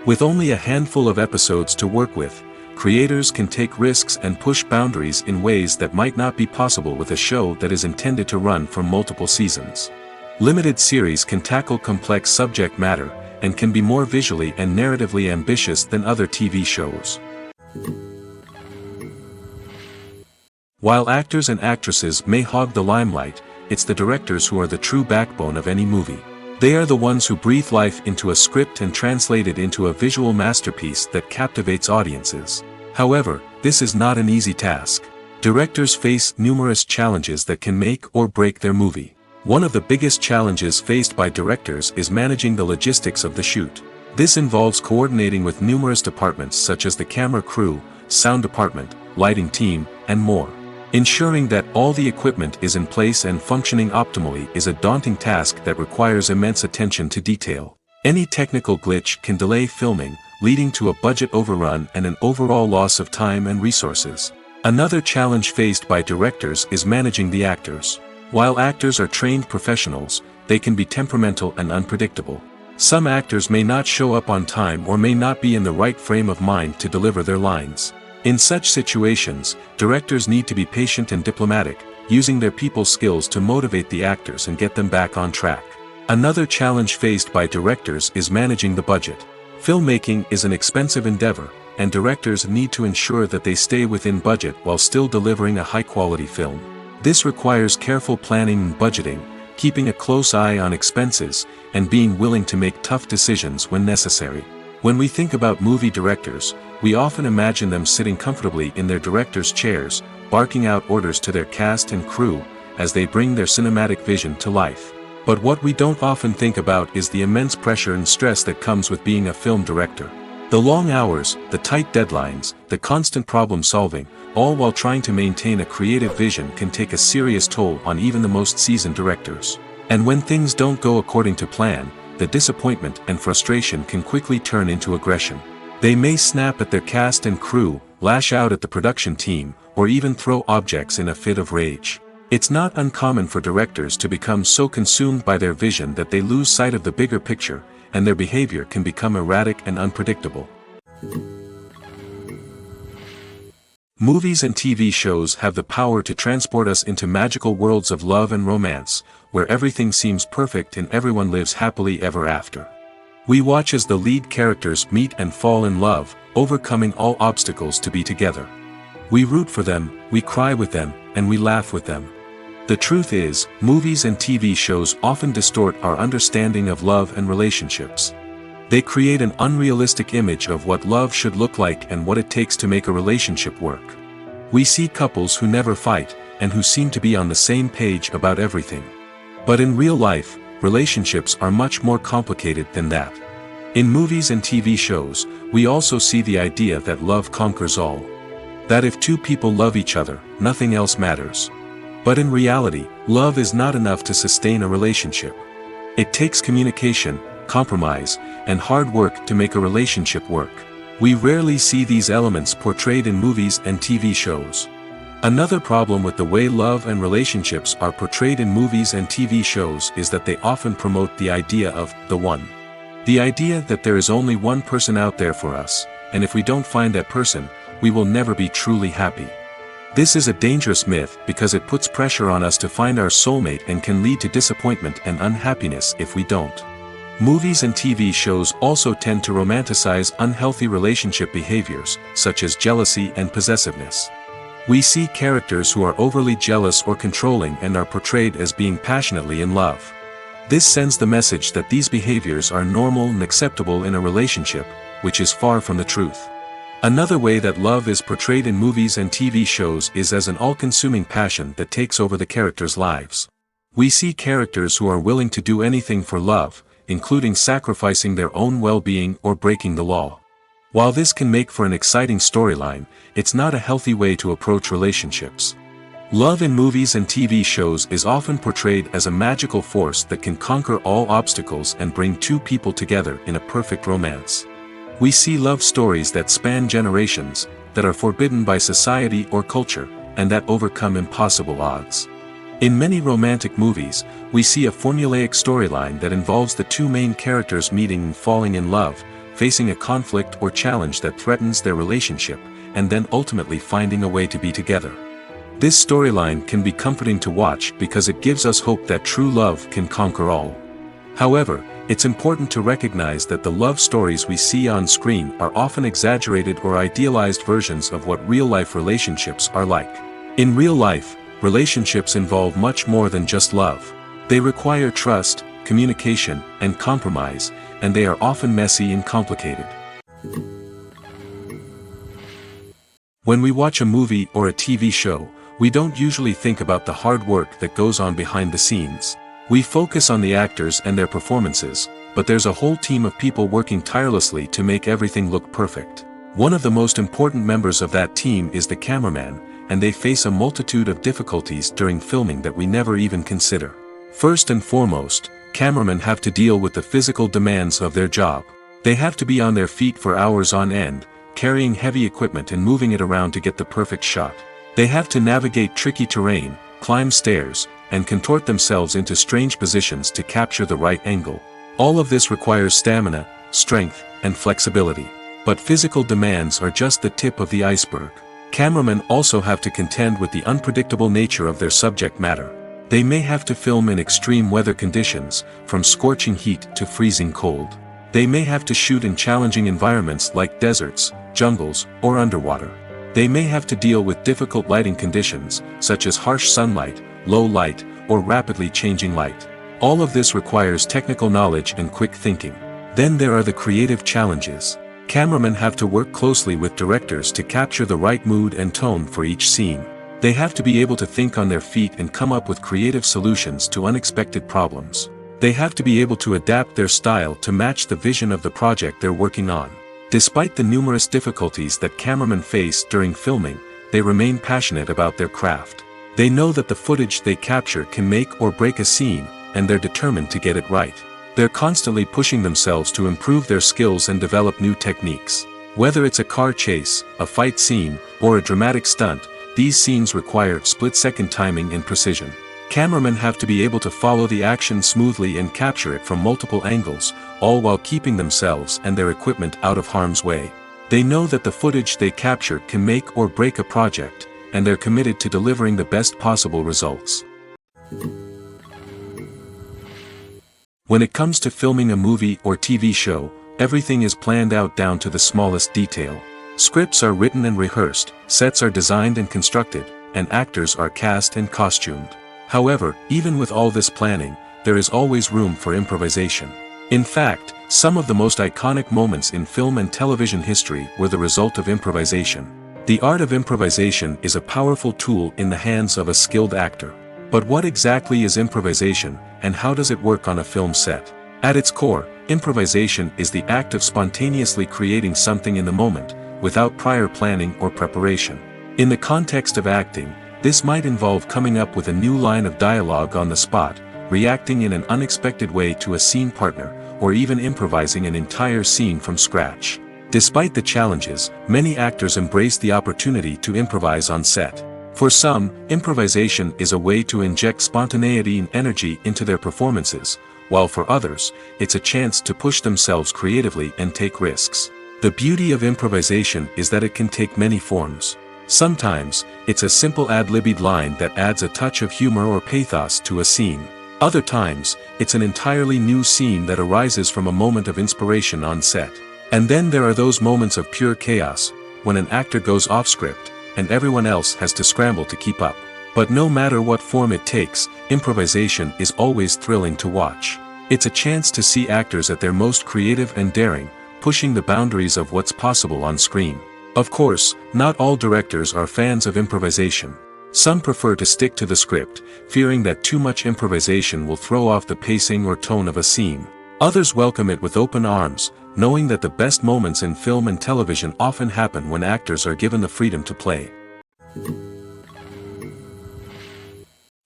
With only a handful of episodes to work with, creators can take risks and push boundaries in ways that might not be possible with a show that is intended to run for multiple seasons. Limited series can tackle complex subject matter, and can be more visually and narratively ambitious than other TV shows. While actors and actresses may hog the limelight, it's the directors who are the true backbone of any movie. They are the ones who breathe life into a script and translate it into a visual masterpiece that captivates audiences. However, this is not an easy task. Directors face numerous challenges that can make or break their movie. One of the biggest challenges faced by directors is managing the logistics of the shoot. This involves coordinating with numerous departments such as the camera crew, sound department, lighting team, and more. Ensuring that all the equipment is in place and functioning optimally is a daunting task that requires immense attention to detail. Any technical glitch can delay filming, leading to a budget overrun and an overall loss of time and resources. Another challenge faced by directors is managing the actors. While actors are trained professionals, they can be temperamental and unpredictable. Some actors may not show up on time or may not be in the right frame of mind to deliver their lines. In such situations, directors need to be patient and diplomatic, using their people skills to motivate the actors and get them back on track. Another challenge faced by directors is managing the budget. Filmmaking is an expensive endeavor, and directors need to ensure that they stay within budget while still delivering a high-quality film. This requires careful planning and budgeting, keeping a close eye on expenses, and being willing to make tough decisions when necessary. When we think about movie directors, we often imagine them sitting comfortably in their director's chairs, barking out orders to their cast and crew, as they bring their cinematic vision to life. But what we don't often think about is the immense pressure and stress that comes with being a film director. The long hours, the tight deadlines, the constant problem solving, all while trying to maintain a creative vision can take a serious toll on even the most seasoned directors. And when things don't go according to plan, the disappointment and frustration can quickly turn into aggression. They may snap at their cast and crew, lash out at the production team, or even throw objects in a fit of rage. It's not uncommon for directors to become so consumed by their vision that they lose sight of the bigger picture, and their behavior can become erratic and unpredictable. Movies and TV shows have the power to transport us into magical worlds of love and romance, where everything seems perfect and everyone lives happily ever after. We watch as the lead characters meet and fall in love, overcoming all obstacles to be together. We root for them, we cry with them, and we laugh with them. The truth is, movies and TV shows often distort our understanding of love and relationships. They create an unrealistic image of what love should look like and what it takes to make a relationship work. We see couples who never fight, and who seem to be on the same page about everything. But in real life, relationships are much more complicated than that. In movies and TV shows, we also see the idea that love conquers all. That if two people love each other, nothing else matters. But in reality, love is not enough to sustain a relationship. It takes communication, compromise, and hard work to make a relationship work. We rarely see these elements portrayed in movies and TV shows. Another problem with the way love and relationships are portrayed in movies and TV shows is that they often promote the idea of the one. The idea that there is only one person out there for us, and if we don't find that person, we will never be truly happy. This is a dangerous myth because it puts pressure on us to find our soulmate and can lead to disappointment and unhappiness if we don't. Movies and TV shows also tend to romanticize unhealthy relationship behaviors, such as jealousy and possessiveness. We see characters who are overly jealous or controlling and are portrayed as being passionately in love. This sends the message that these behaviors are normal and acceptable in a relationship, which is far from the truth. Another way that love is portrayed in movies and TV shows is as an all-consuming passion that takes over the characters' lives. We see characters who are willing to do anything for love, including sacrificing their own well-being or breaking the law. While this can make for an exciting storyline, it's not a healthy way to approach relationships. Love in movies and TV shows is often portrayed as a magical force that can conquer all obstacles and bring two people together in a perfect romance. We see love stories that span generations, that are forbidden by society or culture, and that overcome impossible odds. In many romantic movies, we see a formulaic storyline that involves the two main characters meeting and falling in love, facing a conflict or challenge that threatens their relationship, and then ultimately finding a way to be together. This storyline can be comforting to watch because it gives us hope that true love can conquer all. However, it's important to recognize that the love stories we see on screen are often exaggerated or idealized versions of what real-life relationships are like. In real life, relationships involve much more than just love. They require trust, communication, and compromise, and they are often messy and complicated. When we watch a movie or a TV show, we don't usually think about the hard work that goes on behind the scenes. We focus on the actors and their performances, but there's a whole team of people working tirelessly to make everything look perfect. One of the most important members of that team is the cameraman, and they face a multitude of difficulties during filming that we never even consider. First and foremost, cameramen have to deal with the physical demands of their job. They have to be on their feet for hours on end, carrying heavy equipment and moving it around to get the perfect shot. They have to navigate tricky terrain, climb stairs, and contort themselves into strange positions to capture the right angle. All of this requires stamina, strength, and flexibility. But physical demands are just the tip of the iceberg. Cameramen also have to contend with the unpredictable nature of their subject matter. They may have to film in extreme weather conditions, from scorching heat to freezing cold. They may have to shoot in challenging environments like deserts, jungles, or underwater. They may have to deal with difficult lighting conditions, such as harsh sunlight, low light, or rapidly changing light. All of this requires technical knowledge and quick thinking. Then there are the creative challenges. Cameramen have to work closely with directors to capture the right mood and tone for each scene. They have to be able to think on their feet and come up with creative solutions to unexpected problems. They have to be able to adapt their style to match the vision of the project they're working on. Despite the numerous difficulties that cameramen face during filming, they remain passionate about their craft. They know that the footage they capture can make or break a scene, and they're determined to get it right. They're constantly pushing themselves to improve their skills and develop new techniques. Whether it's a car chase, a fight scene, or a dramatic stunt, these scenes require split-second timing and precision. Cameramen have to be able to follow the action smoothly and capture it from multiple angles, all while keeping themselves and their equipment out of harm's way. They know that the footage they capture can make or break a project, and they're committed to delivering the best possible results. When it comes to filming a movie or TV show, everything is planned out down to the smallest detail. Scripts are written and rehearsed, sets are designed and constructed, and actors are cast and costumed. However, even with all this planning, there is always room for improvisation. In fact, some of the most iconic moments in film and television history were the result of improvisation. The art of improvisation is a powerful tool in the hands of a skilled actor. But what exactly is improvisation, and how does it work on a film set? At its core, improvisation is the act of spontaneously creating something in the moment, without prior planning or preparation. In the context of acting, this might involve coming up with a new line of dialogue on the spot, reacting in an unexpected way to a scene partner, or even improvising an entire scene from scratch. Despite the challenges, many actors embrace the opportunity to improvise on set. For some, improvisation is a way to inject spontaneity and energy into their performances, while for others, it's a chance to push themselves creatively and take risks. The beauty of improvisation is that it can take many forms. Sometimes, it's a simple ad-libbed line that adds a touch of humor or pathos to a scene. Other times, it's an entirely new scene that arises from a moment of inspiration on set. And then there are those moments of pure chaos, when an actor goes off script, and everyone else has to scramble to keep up. But no matter what form it takes, improvisation is always thrilling to watch. It's a chance to see actors at their most creative and daring, pushing the boundaries of what's possible on screen. Of course, not all directors are fans of improvisation. Some prefer to stick to the script, fearing that too much improvisation will throw off the pacing or tone of a scene. Others welcome it with open arms, knowing that the best moments in film and television often happen when actors are given the freedom to play.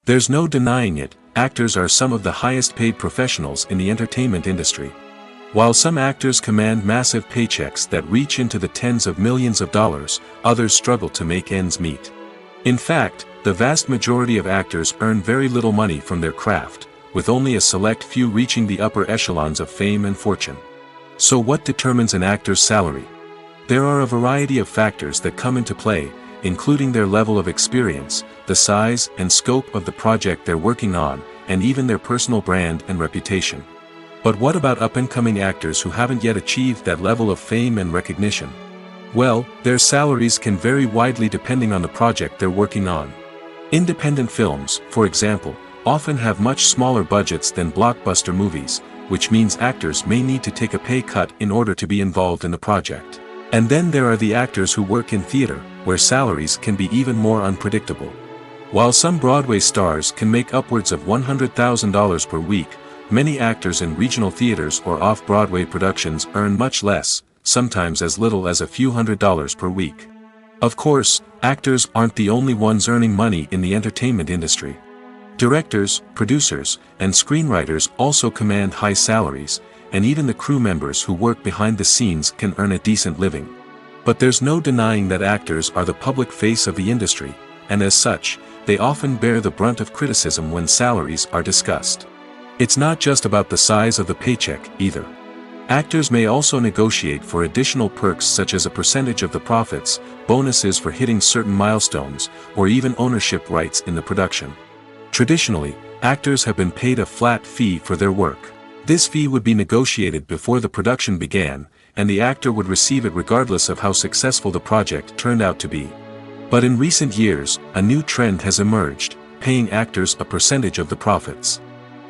There's no denying it, actors are some of the highest paid professionals in the entertainment industry. While some actors command massive paychecks that reach into the tens of millions of dollars, others struggle to make ends meet. In fact, the vast majority of actors earn very little money from their craft, with only a select few reaching the upper echelons of fame and fortune. So what determines an actor's salary? There are a variety of factors that come into play, including their level of experience, the size and scope of the project they're working on, and even their personal brand and reputation. But what about up-and-coming actors who haven't yet achieved that level of fame and recognition? Well, their salaries can vary widely depending on the project they're working on. Independent films, for example, often have much smaller budgets than blockbuster movies, which means actors may need to take a pay cut in order to be involved in the project. And then there are the actors who work in theater, where salaries can be even more unpredictable. While some Broadway stars can make upwards of $100,000 per week, many actors in regional theaters or off-Broadway productions earn much less, sometimes as little as a few $100s per week. Of course, actors aren't the only ones earning money in the entertainment industry. Directors, producers, and screenwriters also command high salaries, and even the crew members who work behind the scenes can earn a decent living. But there's no denying that actors are the public face of the industry, and as such, they often bear the brunt of criticism when salaries are discussed. It's not just about the size of the paycheck, either. Actors may also negotiate for additional perks such as a percentage of the profits, bonuses for hitting certain milestones, or even ownership rights in the production. Traditionally, actors have been paid a flat fee for their work. This fee would be negotiated before the production began, and the actor would receive it regardless of how successful the project turned out to be. But in recent years, a new trend has emerged, paying actors a percentage of the profits.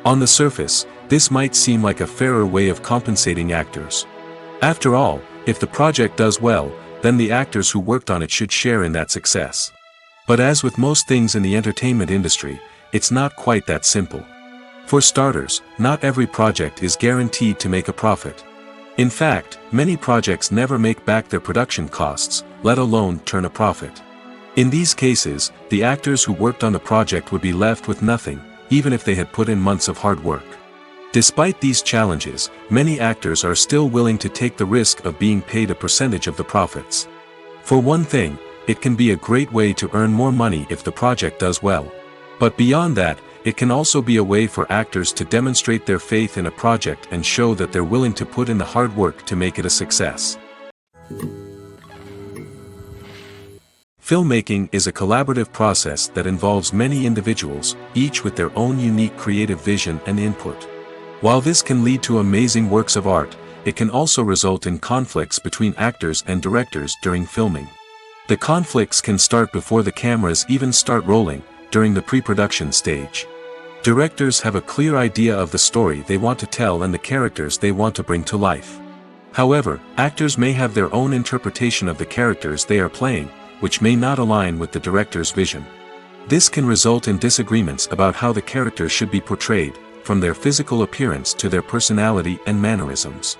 On the surface, this might seem like a fairer way of compensating actors. After all, if the project does well, then the actors who worked on it should share in that success. But as with most things in the entertainment industry, it's not quite that simple. For starters, not every project is guaranteed to make a profit. In fact, many projects never make back their production costs, let alone turn a profit. In these cases, the actors who worked on the project would be left with nothing, even if they had put in months of hard work. Despite these challenges, many actors are still willing to take the risk of being paid a percentage of the profits. For one thing, it can be a great way to earn more money if the project does well. But beyond that, it can also be a way for actors to demonstrate their faith in a project and show that they're willing to put in the hard work to make it a success. Filmmaking is a collaborative process that involves many individuals, each with their own unique creative vision and input. While this can lead to amazing works of art, it can also result in conflicts between actors and directors during filming. The conflicts can start before the cameras even start rolling, during the pre-production stage. Directors have a clear idea of the story they want to tell and the characters they want to bring to life. However, actors may have their own interpretation of the characters they are playing, which may not align with the director's vision. This can result in disagreements about how the character should be portrayed, from their physical appearance to their personality and mannerisms.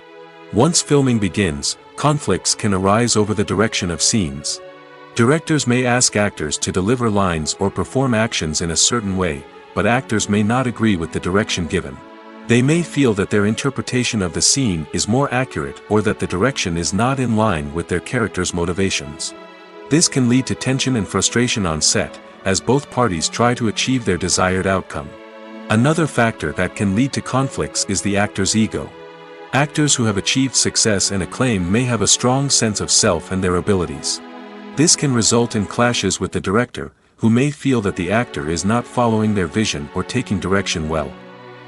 Once filming begins, conflicts can arise over the direction of scenes. Directors may ask actors to deliver lines or perform actions in a certain way, but actors may not agree with the direction given. They may feel that their interpretation of the scene is more accurate or that the direction is not in line with their character's motivations. This can lead to tension and frustration on set, as both parties try to achieve their desired outcome. Another factor that can lead to conflicts is the actor's ego. Actors who have achieved success and acclaim may have a strong sense of self and their abilities. This can result in clashes with the director, who may feel that the actor is not following their vision or taking direction well.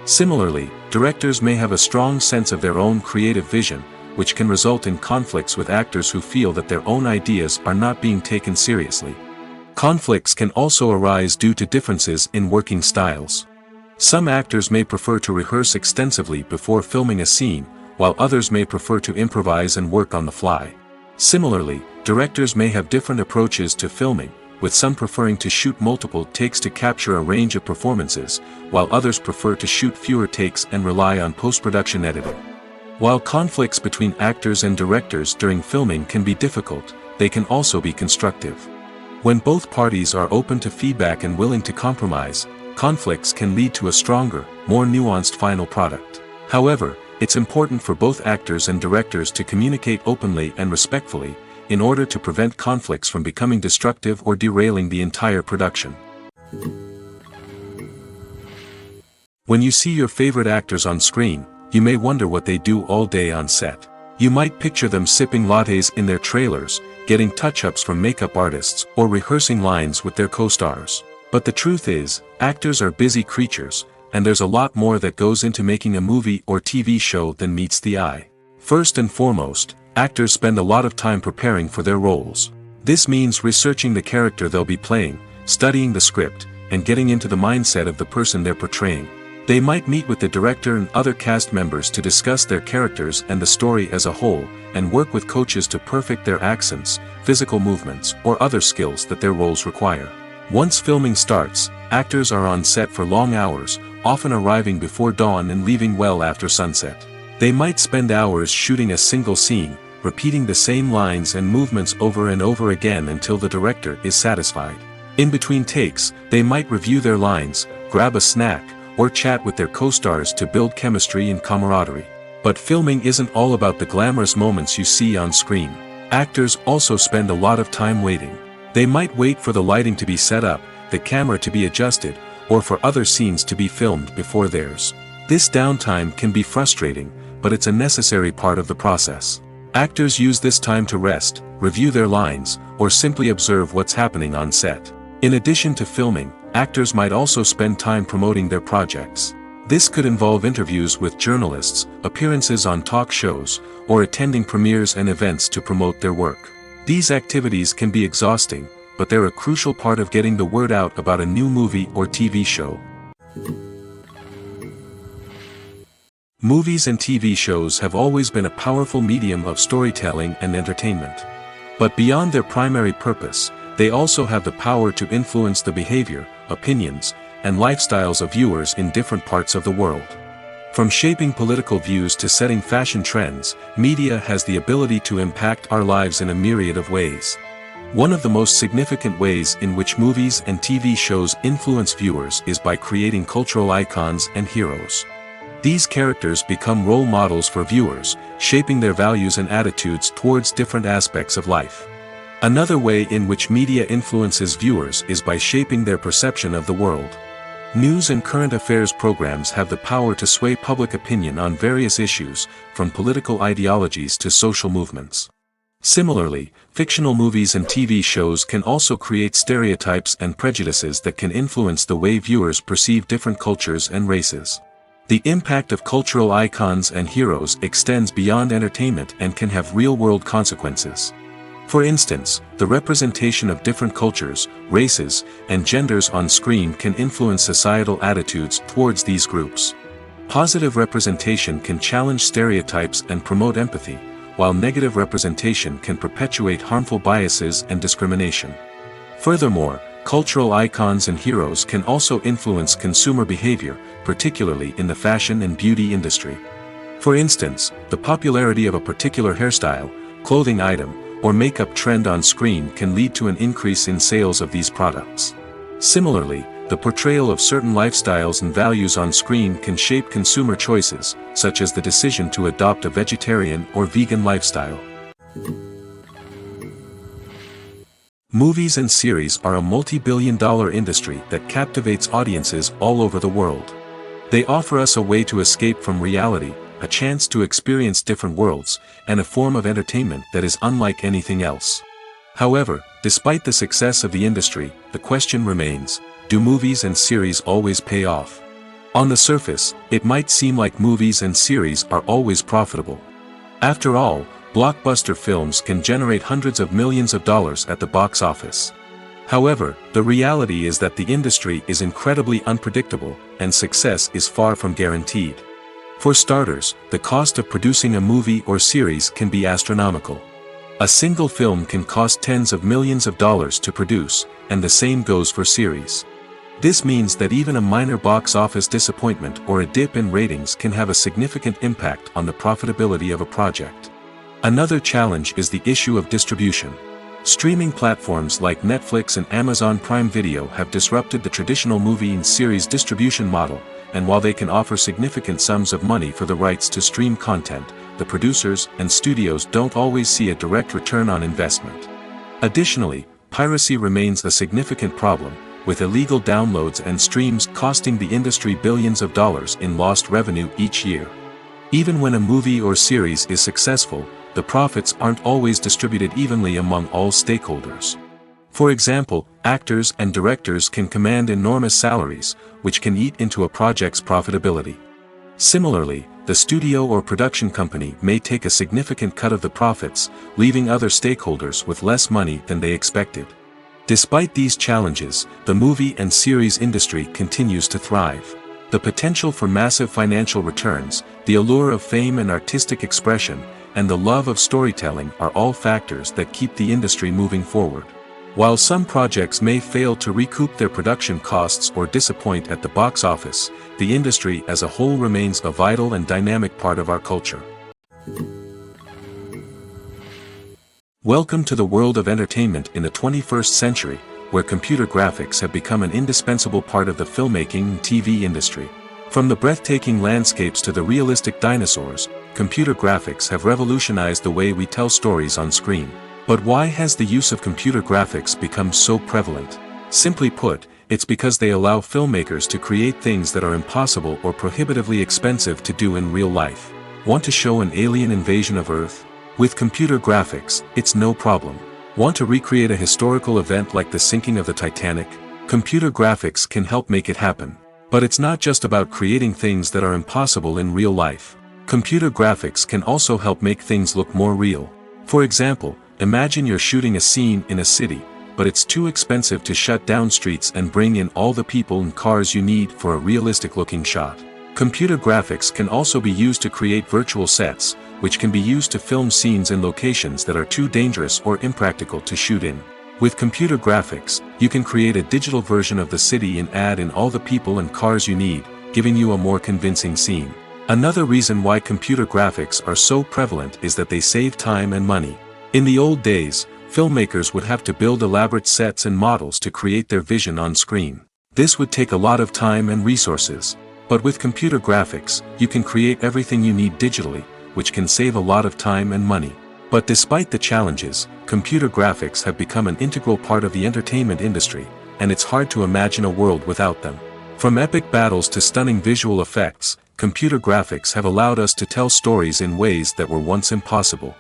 Similarly, directors may have a strong sense of their own creative vision, which can result in conflicts with actors who feel that their own ideas are not being taken seriously. Conflicts can also arise due to differences in working styles. Some actors may prefer to rehearse extensively before filming a scene, while others may prefer to improvise and work on the fly. Similarly, directors may have different approaches to filming, with some preferring to shoot multiple takes to capture a range of performances, while others prefer to shoot fewer takes and rely on post-production editing. While conflicts between actors and directors during filming can be difficult, they can also be constructive. When both parties are open to feedback and willing to compromise, conflicts can lead to a stronger, more nuanced final product. However, it's important for both actors and directors to communicate openly and respectfully, in order to prevent conflicts from becoming destructive or derailing the entire production. When you see your favorite actors on screen, you may wonder what they do all day on set. You might picture them sipping lattes in their trailers, getting touch-ups from makeup artists, or rehearsing lines with their co-stars. But the truth is, actors are busy creatures, and there's a lot more that goes into making a movie or TV show than meets the eye. First and foremost, actors spend a lot of time preparing for their roles. This means researching the character they'll be playing, studying the script, and getting into the mindset of the person they're portraying. They might meet with the director and other cast members to discuss their characters and the story as a whole, and work with coaches to perfect their accents, physical movements, or other skills that their roles require. Once filming starts, actors are on set for long hours, often arriving before dawn and leaving well after sunset. They might spend hours shooting a single scene, repeating the same lines and movements over and over again until the director is satisfied. In between takes, they might review their lines, grab a snack, or chat with their co-stars to build chemistry and camaraderie. But filming isn't all about the glamorous moments you see on screen. Actors also spend a lot of time waiting. They might wait for the lighting to be set up, the camera to be adjusted, or for other scenes to be filmed before theirs. This downtime can be frustrating, but it's a necessary part of the process. Actors use this time to rest, review their lines, or simply observe what's happening on set. In addition to filming, actors might also spend time promoting their projects. This could involve interviews with journalists, appearances on talk shows, or attending premieres and events to promote their work. These activities can be exhausting, but they're a crucial part of getting the word out about a new movie or TV show. Movies and TV shows have always been a powerful medium of storytelling and entertainment. But beyond their primary purpose, they also have the power to influence the behavior, opinions, and lifestyles of viewers in different parts of the world. From shaping political views to setting fashion trends, media has the ability to impact our lives in a myriad of ways. One of the most significant ways in which movies and TV shows influence viewers is by creating cultural icons and heroes. These characters become role models for viewers, shaping their values and attitudes towards different aspects of life. Another way in which media influences viewers is by shaping their perception of the world. News and current affairs programs have the power to sway public opinion on various issues, from political ideologies to social movements. Similarly, fictional movies and TV shows can also create stereotypes and prejudices that can influence the way viewers perceive different cultures and races. The impact of cultural icons and heroes extends beyond entertainment and can have real-world consequences. For instance, the representation of different cultures, races, and genders on screen can influence societal attitudes towards these groups. Positive representation can challenge stereotypes and promote empathy, while negative representation can perpetuate harmful biases and discrimination. Furthermore, cultural icons and heroes can also influence consumer behavior, particularly in the fashion and beauty industry. For instance, the popularity of a particular hairstyle, clothing item, or makeup trend on screen can lead to an increase in sales of these products. Similarly, the portrayal of certain lifestyles and values on screen can shape consumer choices, such as the decision to adopt a vegetarian or vegan lifestyle. Movies and series are a multi-billion-dollar industry that captivates audiences all over the world. They offer us a way to escape from reality, a chance to experience different worlds, and a form of entertainment that is unlike anything else. However, despite the success of the industry, the question remains, do movies and series always pay off? On the surface, it might seem like movies and series are always profitable. After all, blockbuster films can generate hundreds of millions of dollars at the box office. However, the reality is that the industry is incredibly unpredictable, and success is far from guaranteed. For starters, the cost of producing a movie or series can be astronomical. A single film can cost tens of millions of dollars to produce, and the same goes for series. This means that even a minor box office disappointment or a dip in ratings can have a significant impact on the profitability of a project. Another challenge is the issue of distribution. Streaming platforms like Netflix and Amazon Prime Video have disrupted the traditional movie and series distribution model, and while they can offer significant sums of money for the rights to stream content, the producers and studios don't always see a direct return on investment. Additionally, piracy remains a significant problem, with illegal downloads and streams costing the industry billions of dollars in lost revenue each year. Even when a movie or series is successful, the profits aren't always distributed evenly among all stakeholders. For example, actors and directors can command enormous salaries, which can eat into a project's profitability. Similarly, the studio or production company may take a significant cut of the profits, leaving other stakeholders with less money than they expected. Despite these challenges, the movie and series industry continues to thrive. The potential for massive financial returns, the allure of fame and artistic expression, and the love of storytelling are all factors that keep the industry moving forward. While some projects may fail to recoup their production costs or disappoint at the box office, the industry as a whole remains a vital and dynamic part of our culture. Welcome to the world of entertainment in the 21st century, where computer graphics have become an indispensable part of the filmmaking and TV industry. From the breathtaking landscapes to the realistic dinosaurs, computer graphics have revolutionized the way we tell stories on screen. But why has the use of computer graphics become so prevalent? Simply put, it's because they allow filmmakers to create things that are impossible or prohibitively expensive to do in real life. Want to show an alien invasion of Earth? With computer graphics, it's no problem. Want to recreate a historical event like the sinking of the Titanic? Computer graphics can help make it happen. But it's not just about creating things that are impossible in real life. Computer graphics can also help make things look more real. For example, imagine you're shooting a scene in a city, but it's too expensive to shut down streets and bring in all the people and cars you need for a realistic-looking shot. Computer graphics can also be used to create virtual sets, which can be used to film scenes in locations that are too dangerous or impractical to shoot in. With computer graphics, you can create a digital version of the city and add in all the people and cars you need, giving you a more convincing scene. Another reason why computer graphics are so prevalent is that they save time and money. In the old days, filmmakers would have to build elaborate sets and models to create their vision on screen. This would take a lot of time and resources. But with computer graphics, you can create everything you need digitally, which can save a lot of time and money. But despite the challenges, computer graphics have become an integral part of the entertainment industry, and it's hard to imagine a world without them. From epic battles to stunning visual effects, computer graphics have allowed us to tell stories in ways that were once impossible.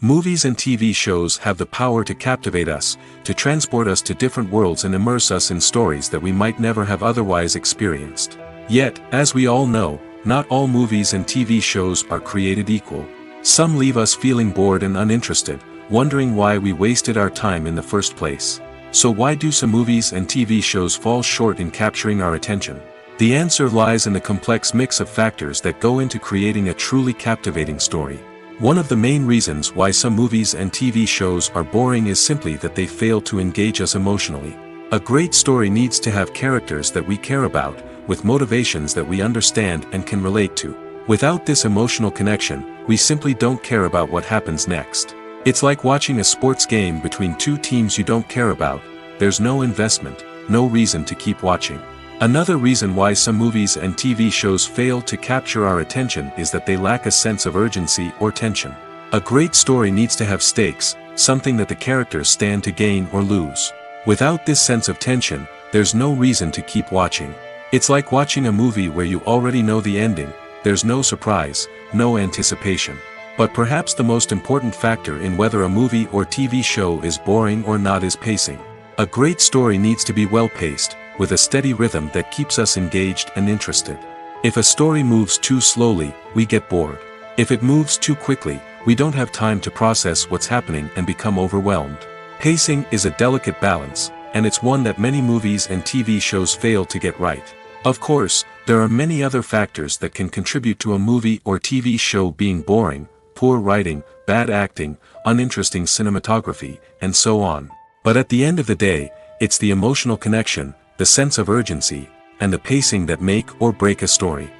Movies and TV shows have the power to captivate us, to transport us to different worlds and immerse us in stories that we might never have otherwise experienced. Yet, as we all know, not all movies and TV shows are created equal. Some leave us feeling bored and uninterested, wondering why we wasted our time in the first place. So why do some movies and TV shows fall short in capturing our attention? The answer lies in the complex mix of factors that go into creating a truly captivating story. One of the main reasons why some movies and TV shows are boring is simply that they fail to engage us emotionally. A great story needs to have characters that we care about, with motivations that we understand and can relate to. Without this emotional connection, we simply don't care about what happens next. It's like watching a sports game between two teams you don't care about. There's no investment, no reason to keep watching. Another reason why some movies and TV shows fail to capture our attention is that they lack a sense of urgency or tension. A great story needs to have stakes, something that the characters stand to gain or lose. Without this sense of tension, there's no reason to keep watching. It's like watching a movie where you already know the ending. There's no surprise, no anticipation. But perhaps the most important factor in whether a movie or TV show is boring or not is pacing. A great story needs to be well-paced, with a steady rhythm that keeps us engaged and interested. If a story moves too slowly, we get bored. If it moves too quickly, we don't have time to process what's happening and become overwhelmed. Pacing is a delicate balance, and it's one that many movies and TV shows fail to get right. Of course, there are many other factors that can contribute to a movie or TV show being boring: poor writing, bad acting, uninteresting cinematography, and so on. But at the end of the day, it's the emotional connection, the sense of urgency, and the pacing that make or break a story.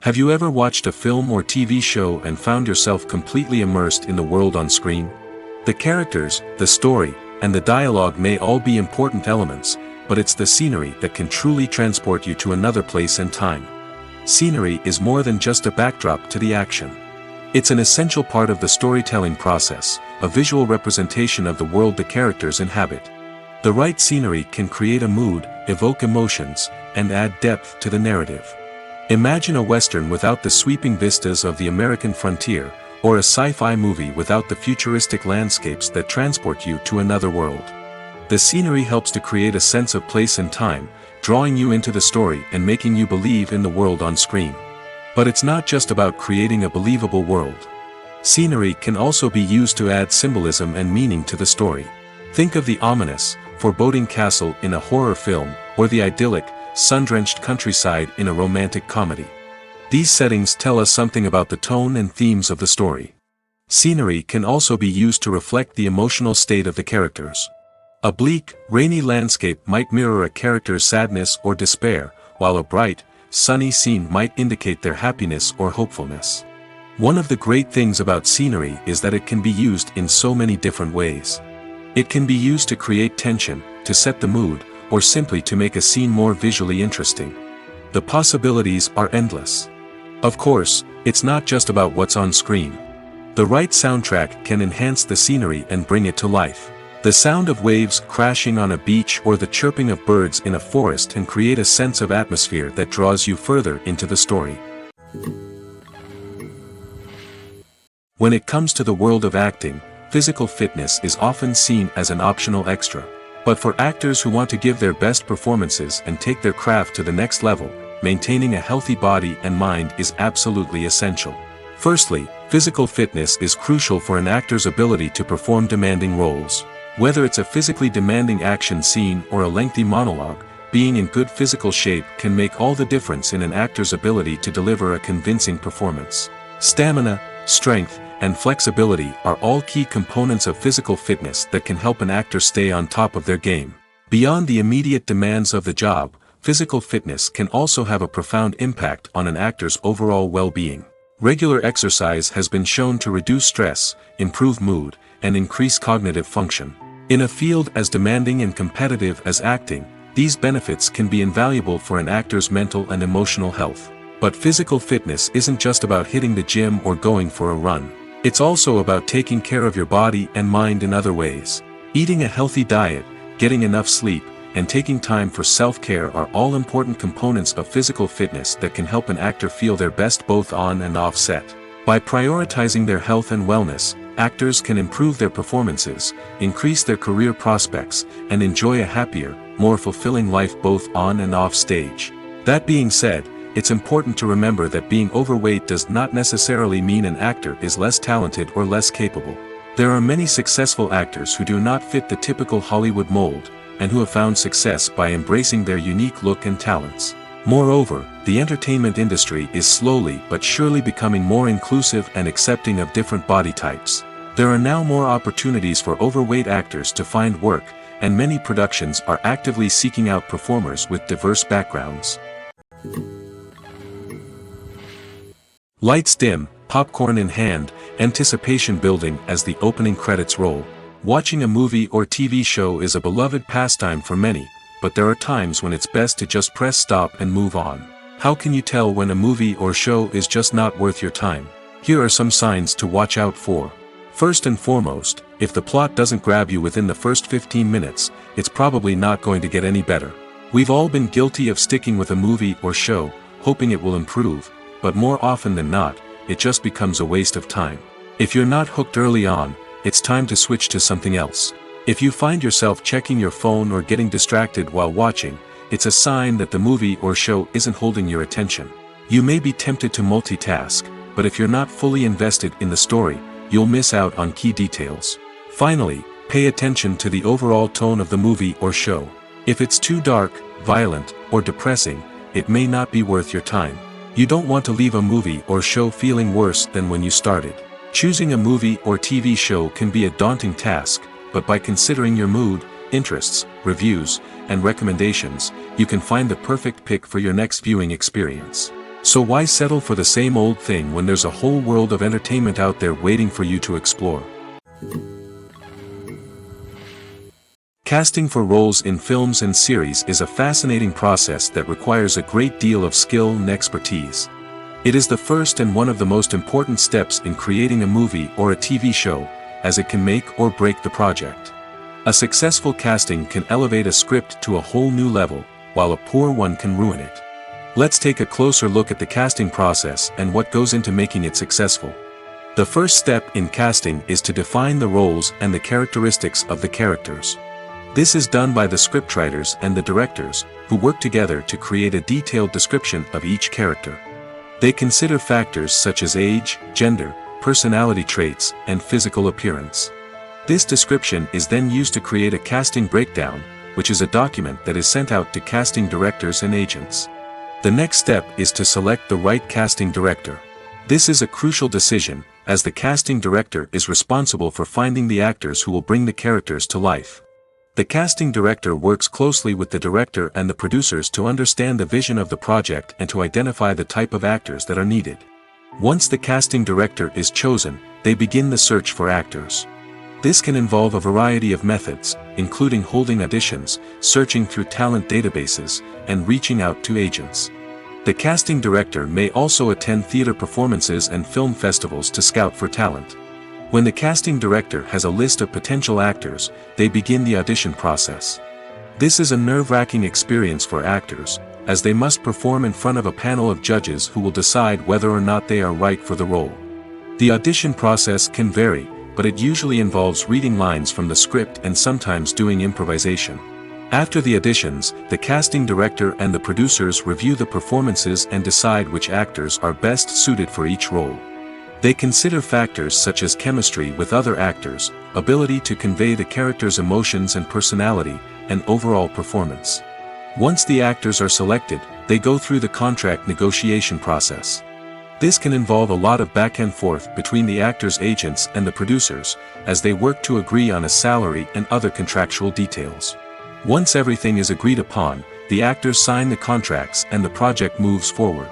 Have you ever watched a film or TV show and found yourself completely immersed in the world on screen? The characters, the story, and the dialogue may all be important elements, but it's the scenery that can truly transport you to another place and time. Scenery is more than just a backdrop to the action. It's an essential part of the storytelling process, a visual representation of the world the characters inhabit. The right scenery can create a mood, evoke emotions, and add depth to the narrative. Imagine a Western without the sweeping vistas of the American frontier, or a sci-fi movie without the futuristic landscapes that transport you to another world. The scenery helps to create a sense of place and time, drawing you into the story and making you believe in the world on screen. But it's not just about creating a believable world. Scenery can also be used to add symbolism and meaning to the story. Think of the ominous, foreboding castle in a horror film, or the idyllic, sun-drenched countryside in a romantic comedy. These settings tell us something about the tone and themes of the story. Scenery can also be used to reflect the emotional state of the characters. A bleak, rainy landscape might mirror a character's sadness or despair, while a bright, sunny scene might indicate their happiness or hopefulness. One of the great things about scenery is that it can be used in so many different ways. It can be used to create tension, to set the mood, or simply to make a scene more visually interesting. The possibilities are endless. Of course, it's not just about what's on screen. The right soundtrack can enhance the scenery and bring it to life. The sound of waves crashing on a beach or the chirping of birds in a forest can create a sense of atmosphere that draws you further into the story. When it comes to the world of acting, physical fitness is often seen as an optional extra. But for actors who want to give their best performances and take their craft to the next level, maintaining a healthy body and mind is absolutely essential. Firstly, physical fitness is crucial for an actor's ability to perform demanding roles. Whether it's a physically demanding action scene or a lengthy monologue, being in good physical shape can make all the difference in an actor's ability to deliver a convincing performance. Stamina, strength, and flexibility are all key components of physical fitness that can help an actor stay on top of their game. Beyond the immediate demands of the job, physical fitness can also have a profound impact on an actor's overall well-being. Regular exercise has been shown to reduce stress, improve mood, and increase cognitive function. In a field as demanding and competitive as acting, these benefits can be invaluable for an actor's mental and emotional health. But physical fitness isn't just about hitting the gym or going for a run. It's also about taking care of your body and mind in other ways. Eating a healthy diet, getting enough sleep, and taking time for self-care are all important components of physical fitness that can help an actor feel their best both on and off set. By prioritizing their health and wellness, actors can improve their performances, increase their career prospects, and enjoy a happier, more fulfilling life both on and off stage. That being said, it's important to remember that being overweight does not necessarily mean an actor is less talented or less capable. There are many successful actors who do not fit the typical Hollywood mold, and who have found success by embracing their unique look and talents. Moreover, the entertainment industry is slowly but surely becoming more inclusive and accepting of different body types. There are now more opportunities for overweight actors to find work, and many productions are actively seeking out performers with diverse backgrounds. Lights dim, popcorn in hand, anticipation building as the opening credits roll. Watching a movie or TV show is a beloved pastime for many, but there are times when it's best to just press stop and move on. How can you tell when a movie or show is just not worth your time? Here are some signs to watch out for. First and foremost, if the plot doesn't grab you within the first 15 minutes, it's probably not going to get any better. We've all been guilty of sticking with a movie or show, hoping it will improve, but more often than not, it just becomes a waste of time. If you're not hooked early on, it's time to switch to something else. If you find yourself checking your phone or getting distracted while watching, it's a sign that the movie or show isn't holding your attention. You may be tempted to multitask, but if you're not fully invested in the story, you'll miss out on key details. Finally, pay attention to the overall tone of the movie or show. If it's too dark, violent, or depressing, it may not be worth your time. You don't want to leave a movie or show feeling worse than when you started. Choosing a movie or TV show can be a daunting task, but by considering your mood, interests, reviews, and recommendations, you can find the perfect pick for your next viewing experience. So why settle for the same old thing when there's a whole world of entertainment out there waiting for you to explore? Casting for roles in films and series is a fascinating process that requires a great deal of skill and expertise. It is the first and one of the most important steps in creating a movie or a TV show, as it can make or break the project. A successful casting can elevate a script to a whole new level, while a poor one can ruin it. Let's take a closer look at the casting process and what goes into making it successful. The first step in casting is to define the roles and the characteristics of the characters. This is done by the scriptwriters and the directors, who work together to create a detailed description of each character. They consider factors such as age, gender, personality traits, and physical appearance. This description is then used to create a casting breakdown, which is a document that is sent out to casting directors and agents. The next step is to select the right casting director. This is a crucial decision, as the casting director is responsible for finding the actors who will bring the characters to life. The casting director works closely with the director and the producers to understand the vision of the project and to identify the type of actors that are needed. Once the casting director is chosen, they begin the search for actors. This can involve a variety of methods, including holding auditions, searching through talent databases, and reaching out to agents. The casting director may also attend theater performances and film festivals to scout for talent. When the casting director has a list of potential actors, they begin the audition process. This is a nerve-wracking experience for actors, as they must perform in front of a panel of judges who will decide whether or not they are right for the role. The audition process can vary, but it usually involves reading lines from the script and sometimes doing improvisation. After the auditions, the casting director and the producers review the performances and decide which actors are best suited for each role. They consider factors such as chemistry with other actors, ability to convey the character's emotions and personality, and overall performance. Once the actors are selected, they go through the contract negotiation process. This can involve a lot of back and forth between the actors' agents and the producers, as they work to agree on a salary and other contractual details. Once everything is agreed upon, the actors sign the contracts and the project moves forward.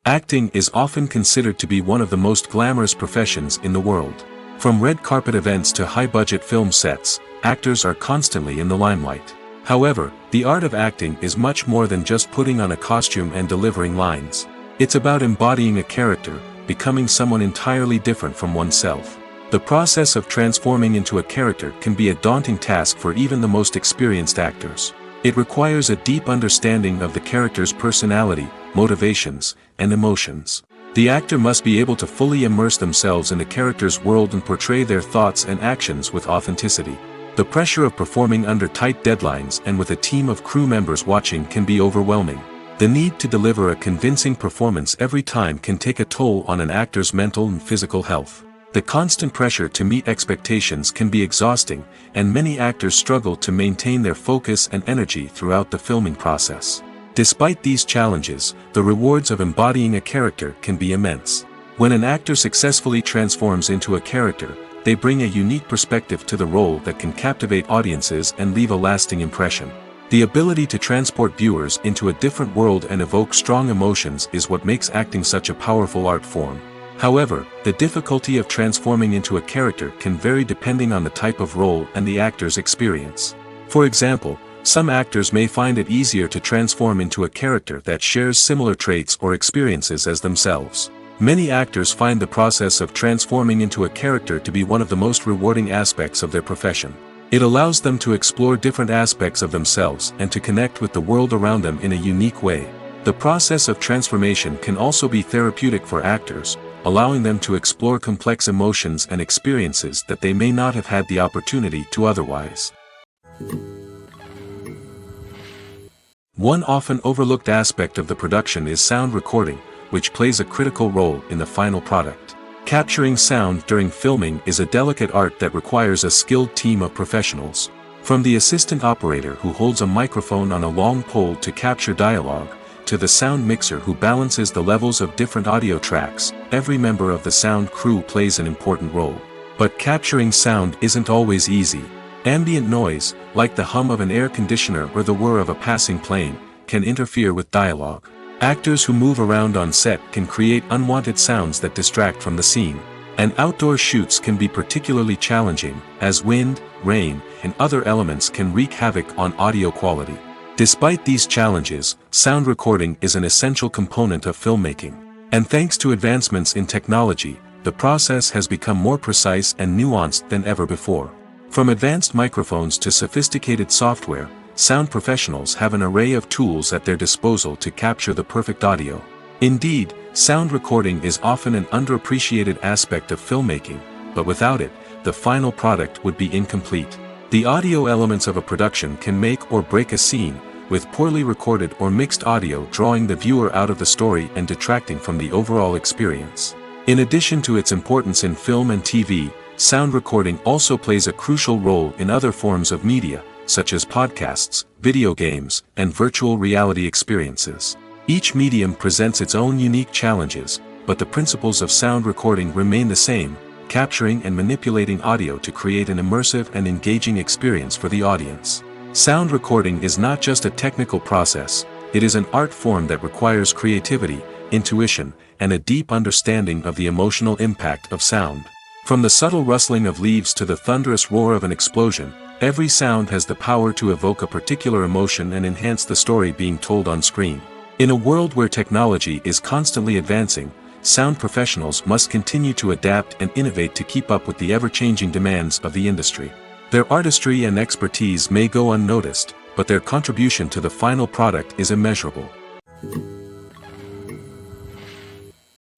Acting is often considered to be one of the most glamorous professions in the world. From red carpet events to high-budget film sets, actors are constantly in the limelight. However, the art of acting is much more than just putting on a costume and delivering lines. It's about embodying a character, becoming someone entirely different from oneself. The process of transforming into a character can be a daunting task for even the most experienced actors. It requires a deep understanding of the character's personality, motivations, and emotions. The actor must be able to fully immerse themselves in the character's world and portray their thoughts and actions with authenticity. The pressure of performing under tight deadlines and with a team of crew members watching can be overwhelming. The need to deliver a convincing performance every time can take a toll on an actor's mental and physical health. The constant pressure to meet expectations can be exhausting, and many actors struggle to maintain their focus and energy throughout the filming process. Despite these challenges, the rewards of embodying a character can be immense. When an actor successfully transforms into a character, they bring a unique perspective to the role that can captivate audiences and leave a lasting impression. The ability to transport viewers into a different world and evoke strong emotions is what makes acting such a powerful art form. However, the difficulty of transforming into a character can vary depending on the type of role and the actor's experience. For example, some actors may find it easier to transform into a character that shares similar traits or experiences as themselves. Many actors find the process of transforming into a character to be one of the most rewarding aspects of their profession. It allows them to explore different aspects of themselves and to connect with the world around them in a unique way. The process of transformation can also be therapeutic for actors, allowing them to explore complex emotions and experiences that they may not have had the opportunity to otherwise. One often overlooked aspect of the production is sound recording, which plays a critical role in the final product. Capturing sound during filming is a delicate art that requires a skilled team of professionals. From the assistant operator who holds a microphone on a long pole to capture dialogue, to the sound mixer who balances the levels of different audio tracks, every member of the sound crew plays an important role. But capturing sound isn't always easy. Ambient noise, like the hum of an air conditioner or the whir of a passing plane, can interfere with dialogue. Actors who move around on set can create unwanted sounds that distract from the scene. And outdoor shoots can be particularly challenging, as wind, rain, and other elements can wreak havoc on audio quality. Despite these challenges, sound recording is an essential component of filmmaking. And thanks to advancements in technology, the process has become more precise and nuanced than ever before. From advanced microphones to sophisticated software, sound professionals have an array of tools at their disposal to capture the perfect audio. Indeed, sound recording is often an underappreciated aspect of filmmaking, but without it, the final product would be incomplete. The audio elements of a production can make or break a scene, with poorly recorded or mixed audio drawing the viewer out of the story and detracting from the overall experience. In addition to its importance in film and TV, sound recording also plays a crucial role in other forms of media, such as podcasts, video games, and virtual reality experiences. Each medium presents its own unique challenges, but the principles of sound recording remain the same, capturing and manipulating audio to create an immersive and engaging experience for the audience. Sound recording is not just a technical process, it is an art form that requires creativity, intuition, and a deep understanding of the emotional impact of sound. From the subtle rustling of leaves to the thunderous roar of an explosion, every sound has the power to evoke a particular emotion and enhance the story being told on screen. In a world where technology is constantly advancing, sound professionals must continue to adapt and innovate to keep up with the ever-changing demands of the industry. Their artistry and expertise may go unnoticed, but their contribution to the final product is immeasurable.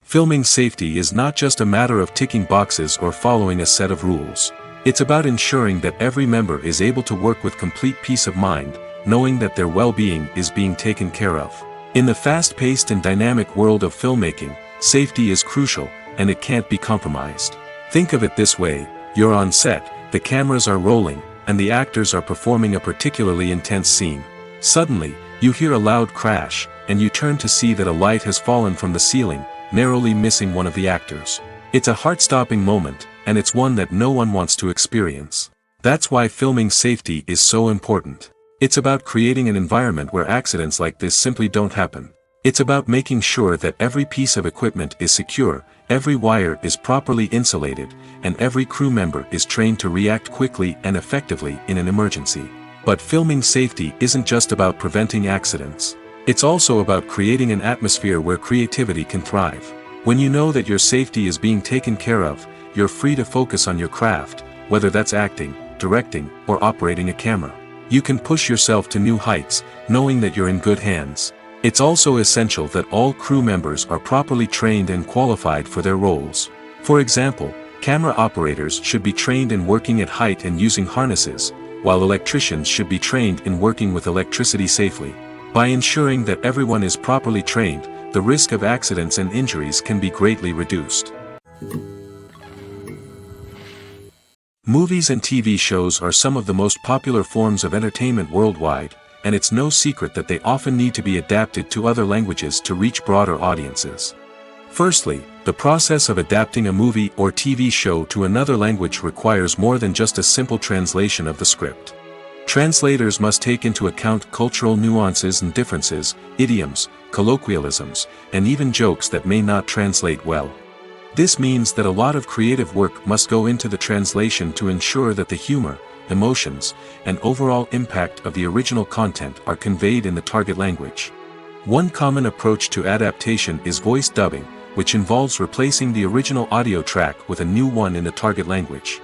Filming safety is not just a matter of ticking boxes or following a set of rules. It's about ensuring that every member is able to work with complete peace of mind, knowing that their well-being is being taken care of. In the fast-paced and dynamic world of filmmaking, safety is crucial, and it can't be compromised. Think of it this way: you're on set, the cameras are rolling, and the actors are performing a particularly intense scene. Suddenly, you hear a loud crash, and you turn to see that a light has fallen from the ceiling, narrowly missing one of the actors. It's a heart-stopping moment, and it's one that no one wants to experience. That's why filming safety is so important. It's about creating an environment where accidents like this simply don't happen. It's about making sure that every piece of equipment is secure, every wire is properly insulated, and every crew member is trained to react quickly and effectively in an emergency. But filming safety isn't just about preventing accidents. It's also about creating an atmosphere where creativity can thrive. When you know that your safety is being taken care of, you're free to focus on your craft, whether that's acting, directing, or operating a camera. You can push yourself to new heights, knowing that you're in good hands. It's also essential that all crew members are properly trained and qualified for their roles. For example, Camera operators should be trained in working at height and using harnesses, while electricians should be trained in working with electricity safely. By ensuring that everyone is properly trained, the risk of accidents and injuries can be greatly reduced. Movies and TV shows are some of the most popular forms of entertainment worldwide, and it's no secret that they often need to be adapted to other languages to reach broader audiences. Firstly, the process of adapting a movie or TV show to another language requires more than just a simple translation of the script. Translators must take into account cultural nuances and differences, idioms, colloquialisms, and even jokes that may not translate well. This means that a lot of creative work must go into the translation to ensure that the humor, emotions, and overall impact of the original content are conveyed in the target language. One common approach to adaptation is voice dubbing, which involves replacing the original audio track with a new one in the target language.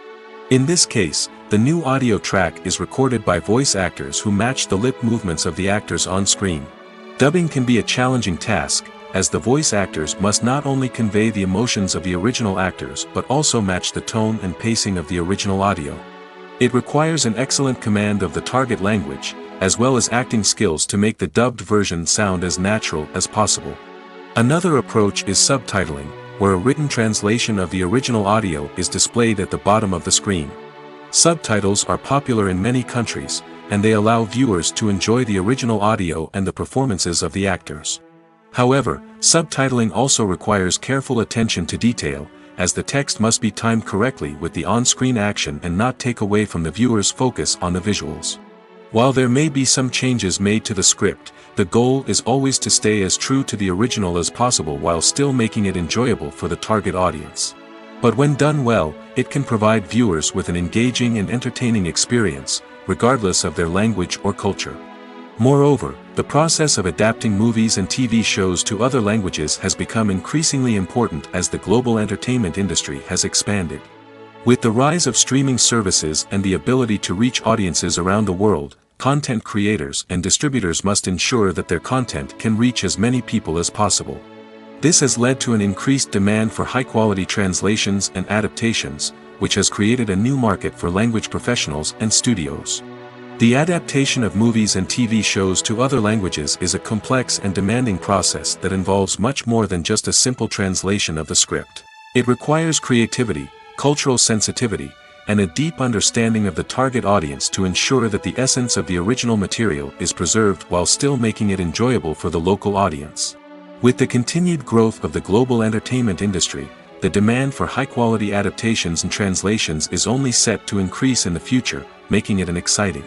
In this case, the new audio track is recorded by voice actors who match the lip movements of the actors on screen. Dubbing can be a challenging task, as the voice actors must not only convey the emotions of the original actors but also match the tone and pacing of the original audio. It requires an excellent command of the target language, as well as acting skills to make the dubbed version sound as natural as possible. Another approach is subtitling, where a written translation of the original audio is displayed at the bottom of the screen. Subtitles are popular in many countries, and they allow viewers to enjoy the original audio and the performances of the actors. However, subtitling also requires careful attention to detail, as the text must be timed correctly with the on-screen action and not take away from the viewer's focus on the visuals. While there may be some changes made to the script, the goal is always to stay as true to the original as possible while still making it enjoyable for the target audience. But when done well, it can provide viewers with an engaging and entertaining experience, regardless of their language or culture. Moreover, the process of adapting movies and TV shows to other languages has become increasingly important as the global entertainment industry has expanded. With the rise of streaming services and the ability to reach audiences around the world, content creators and distributors must ensure that their content can reach as many people as possible. This has led to an increased demand for high-quality translations and adaptations, which has created a new market for language professionals and studios. The adaptation of movies and TV shows to other languages is a complex and demanding process that involves much more than just a simple translation of the script. It requires creativity, cultural sensitivity, and a deep understanding of the target audience to ensure that the essence of the original material is preserved while still making it enjoyable for the local audience. With the continued growth of the global entertainment industry, the demand for high-quality adaptations and translations is only set to increase in the future, making it an exciting.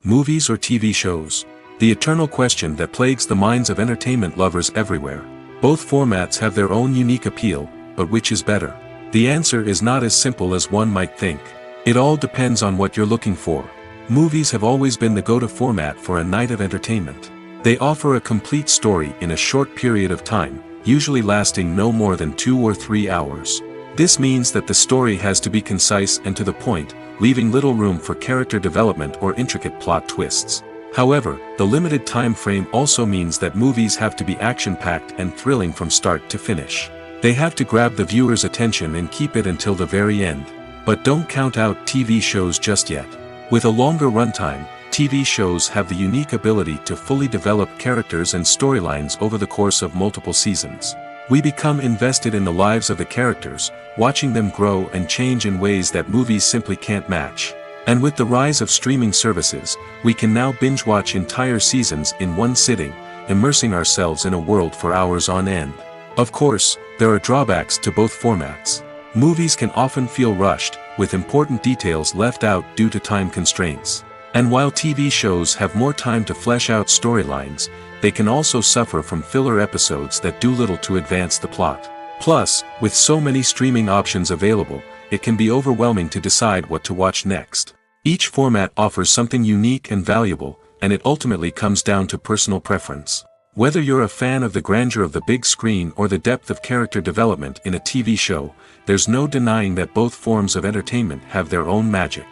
Movies or TV shows? The eternal question that plagues the minds of entertainment lovers everywhere. Both formats have their own unique appeal, but which is better? The answer is not as simple as one might think. It all depends on what you're looking for. Movies have always been the go-to format for a night of entertainment. They offer a complete story in a short period of time, usually lasting no more than 2 or 3 hours. This means that the story has to be concise and to the point, leaving little room for character development or intricate plot twists. However, the limited time frame also means that movies have to be action-packed and thrilling from start to finish. They have to grab the viewer's attention and keep it until the very end. But don't count out TV shows just yet. With a longer runtime, TV shows have the unique ability to fully develop characters and storylines over the course of multiple seasons. We become invested in the lives of the characters, watching them grow and change in ways that movies simply can't match. And with the rise of streaming services, we can now binge-watch entire seasons in one sitting, immersing ourselves in a world for hours on end. Of course, there are drawbacks to both formats. Movies can often feel rushed, with important details left out due to time constraints. And while TV shows have more time to flesh out storylines, they can also suffer from filler episodes that do little to advance the plot. Plus, with so many streaming options available, it can be overwhelming to decide what to watch next. Each format offers something unique and valuable, and it ultimately comes down to personal preference. Whether you're a fan of the grandeur of the big screen or the depth of character development in a TV show, there's no denying that both forms of entertainment have their own magic.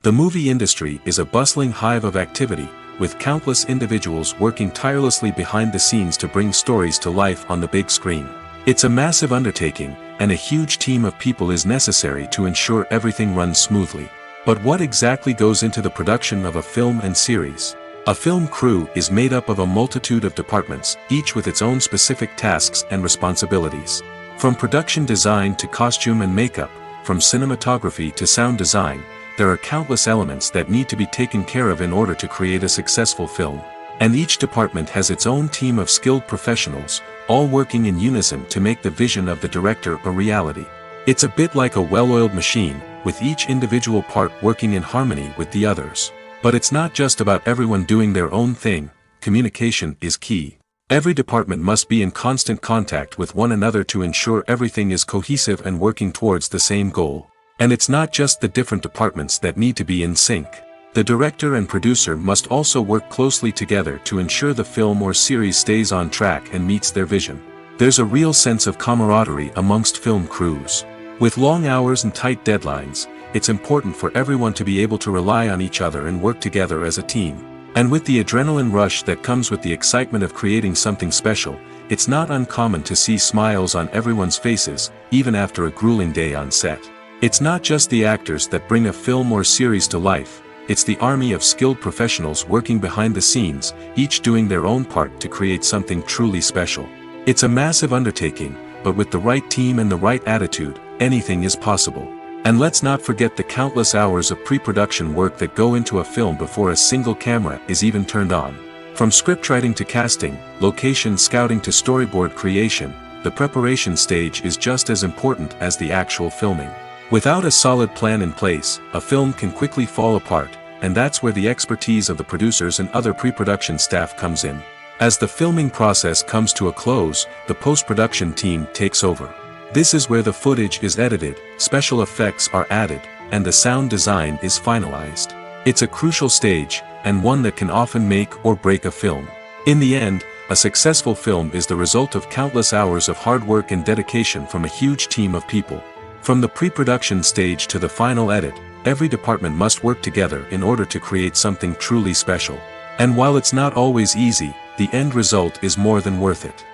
The movie industry is a bustling hive of activity, with countless individuals working tirelessly behind the scenes to bring stories to life on the big screen. It's a massive undertaking, and a huge team of people is necessary to ensure everything runs smoothly. But what exactly goes into the production of a film and series? A film crew is made up of a multitude of departments, each with its own specific tasks and responsibilities. From production design to costume and makeup, from cinematography to sound design, there are countless elements that need to be taken care of in order to create a successful film. And each department has its own team of skilled professionals, all working in unison to make the vision of the director a reality. It's a bit like a well-oiled machine, with each individual part working in harmony with the others. But it's not just about everyone doing their own thing. Communication is key. Every department must be in constant contact with one another to ensure everything is cohesive and working towards the same goal. And it's not just the different departments that need to be in sync. The director and producer must also work closely together to ensure the film or series stays on track and meets their vision. There's a real sense of camaraderie amongst film crews. With long hours and tight deadlines, it's important for everyone to be able to rely on each other and work together as a team. And with the adrenaline rush that comes with the excitement of creating something special, it's not uncommon to see smiles on everyone's faces, even after a grueling day on set. It's not just the actors that bring a film or series to life, it's the army of skilled professionals working behind the scenes, each doing their own part to create something truly special. It's a massive undertaking, but with the right team and the right attitude, anything is possible. And let's not forget the countless hours of pre-production work that go into a film before a single camera is even turned on. From scriptwriting to casting, location scouting to storyboard creation, the preparation stage is just as important as the actual filming. Without a solid plan in place, a film can quickly fall apart, and that's where the expertise of the producers and other pre-production staff comes in. As the filming process comes to a close, the post-production team takes over. This is where the footage is edited, special effects are added, and the sound design is finalized. It's a crucial stage, and one that can often make or break a film. In the end, a successful film is the result of countless hours of hard work and dedication from a huge team of people. From the pre-production stage to the final edit, every department must work together in order to create something truly special. And while it's not always easy, the end result is more than worth it.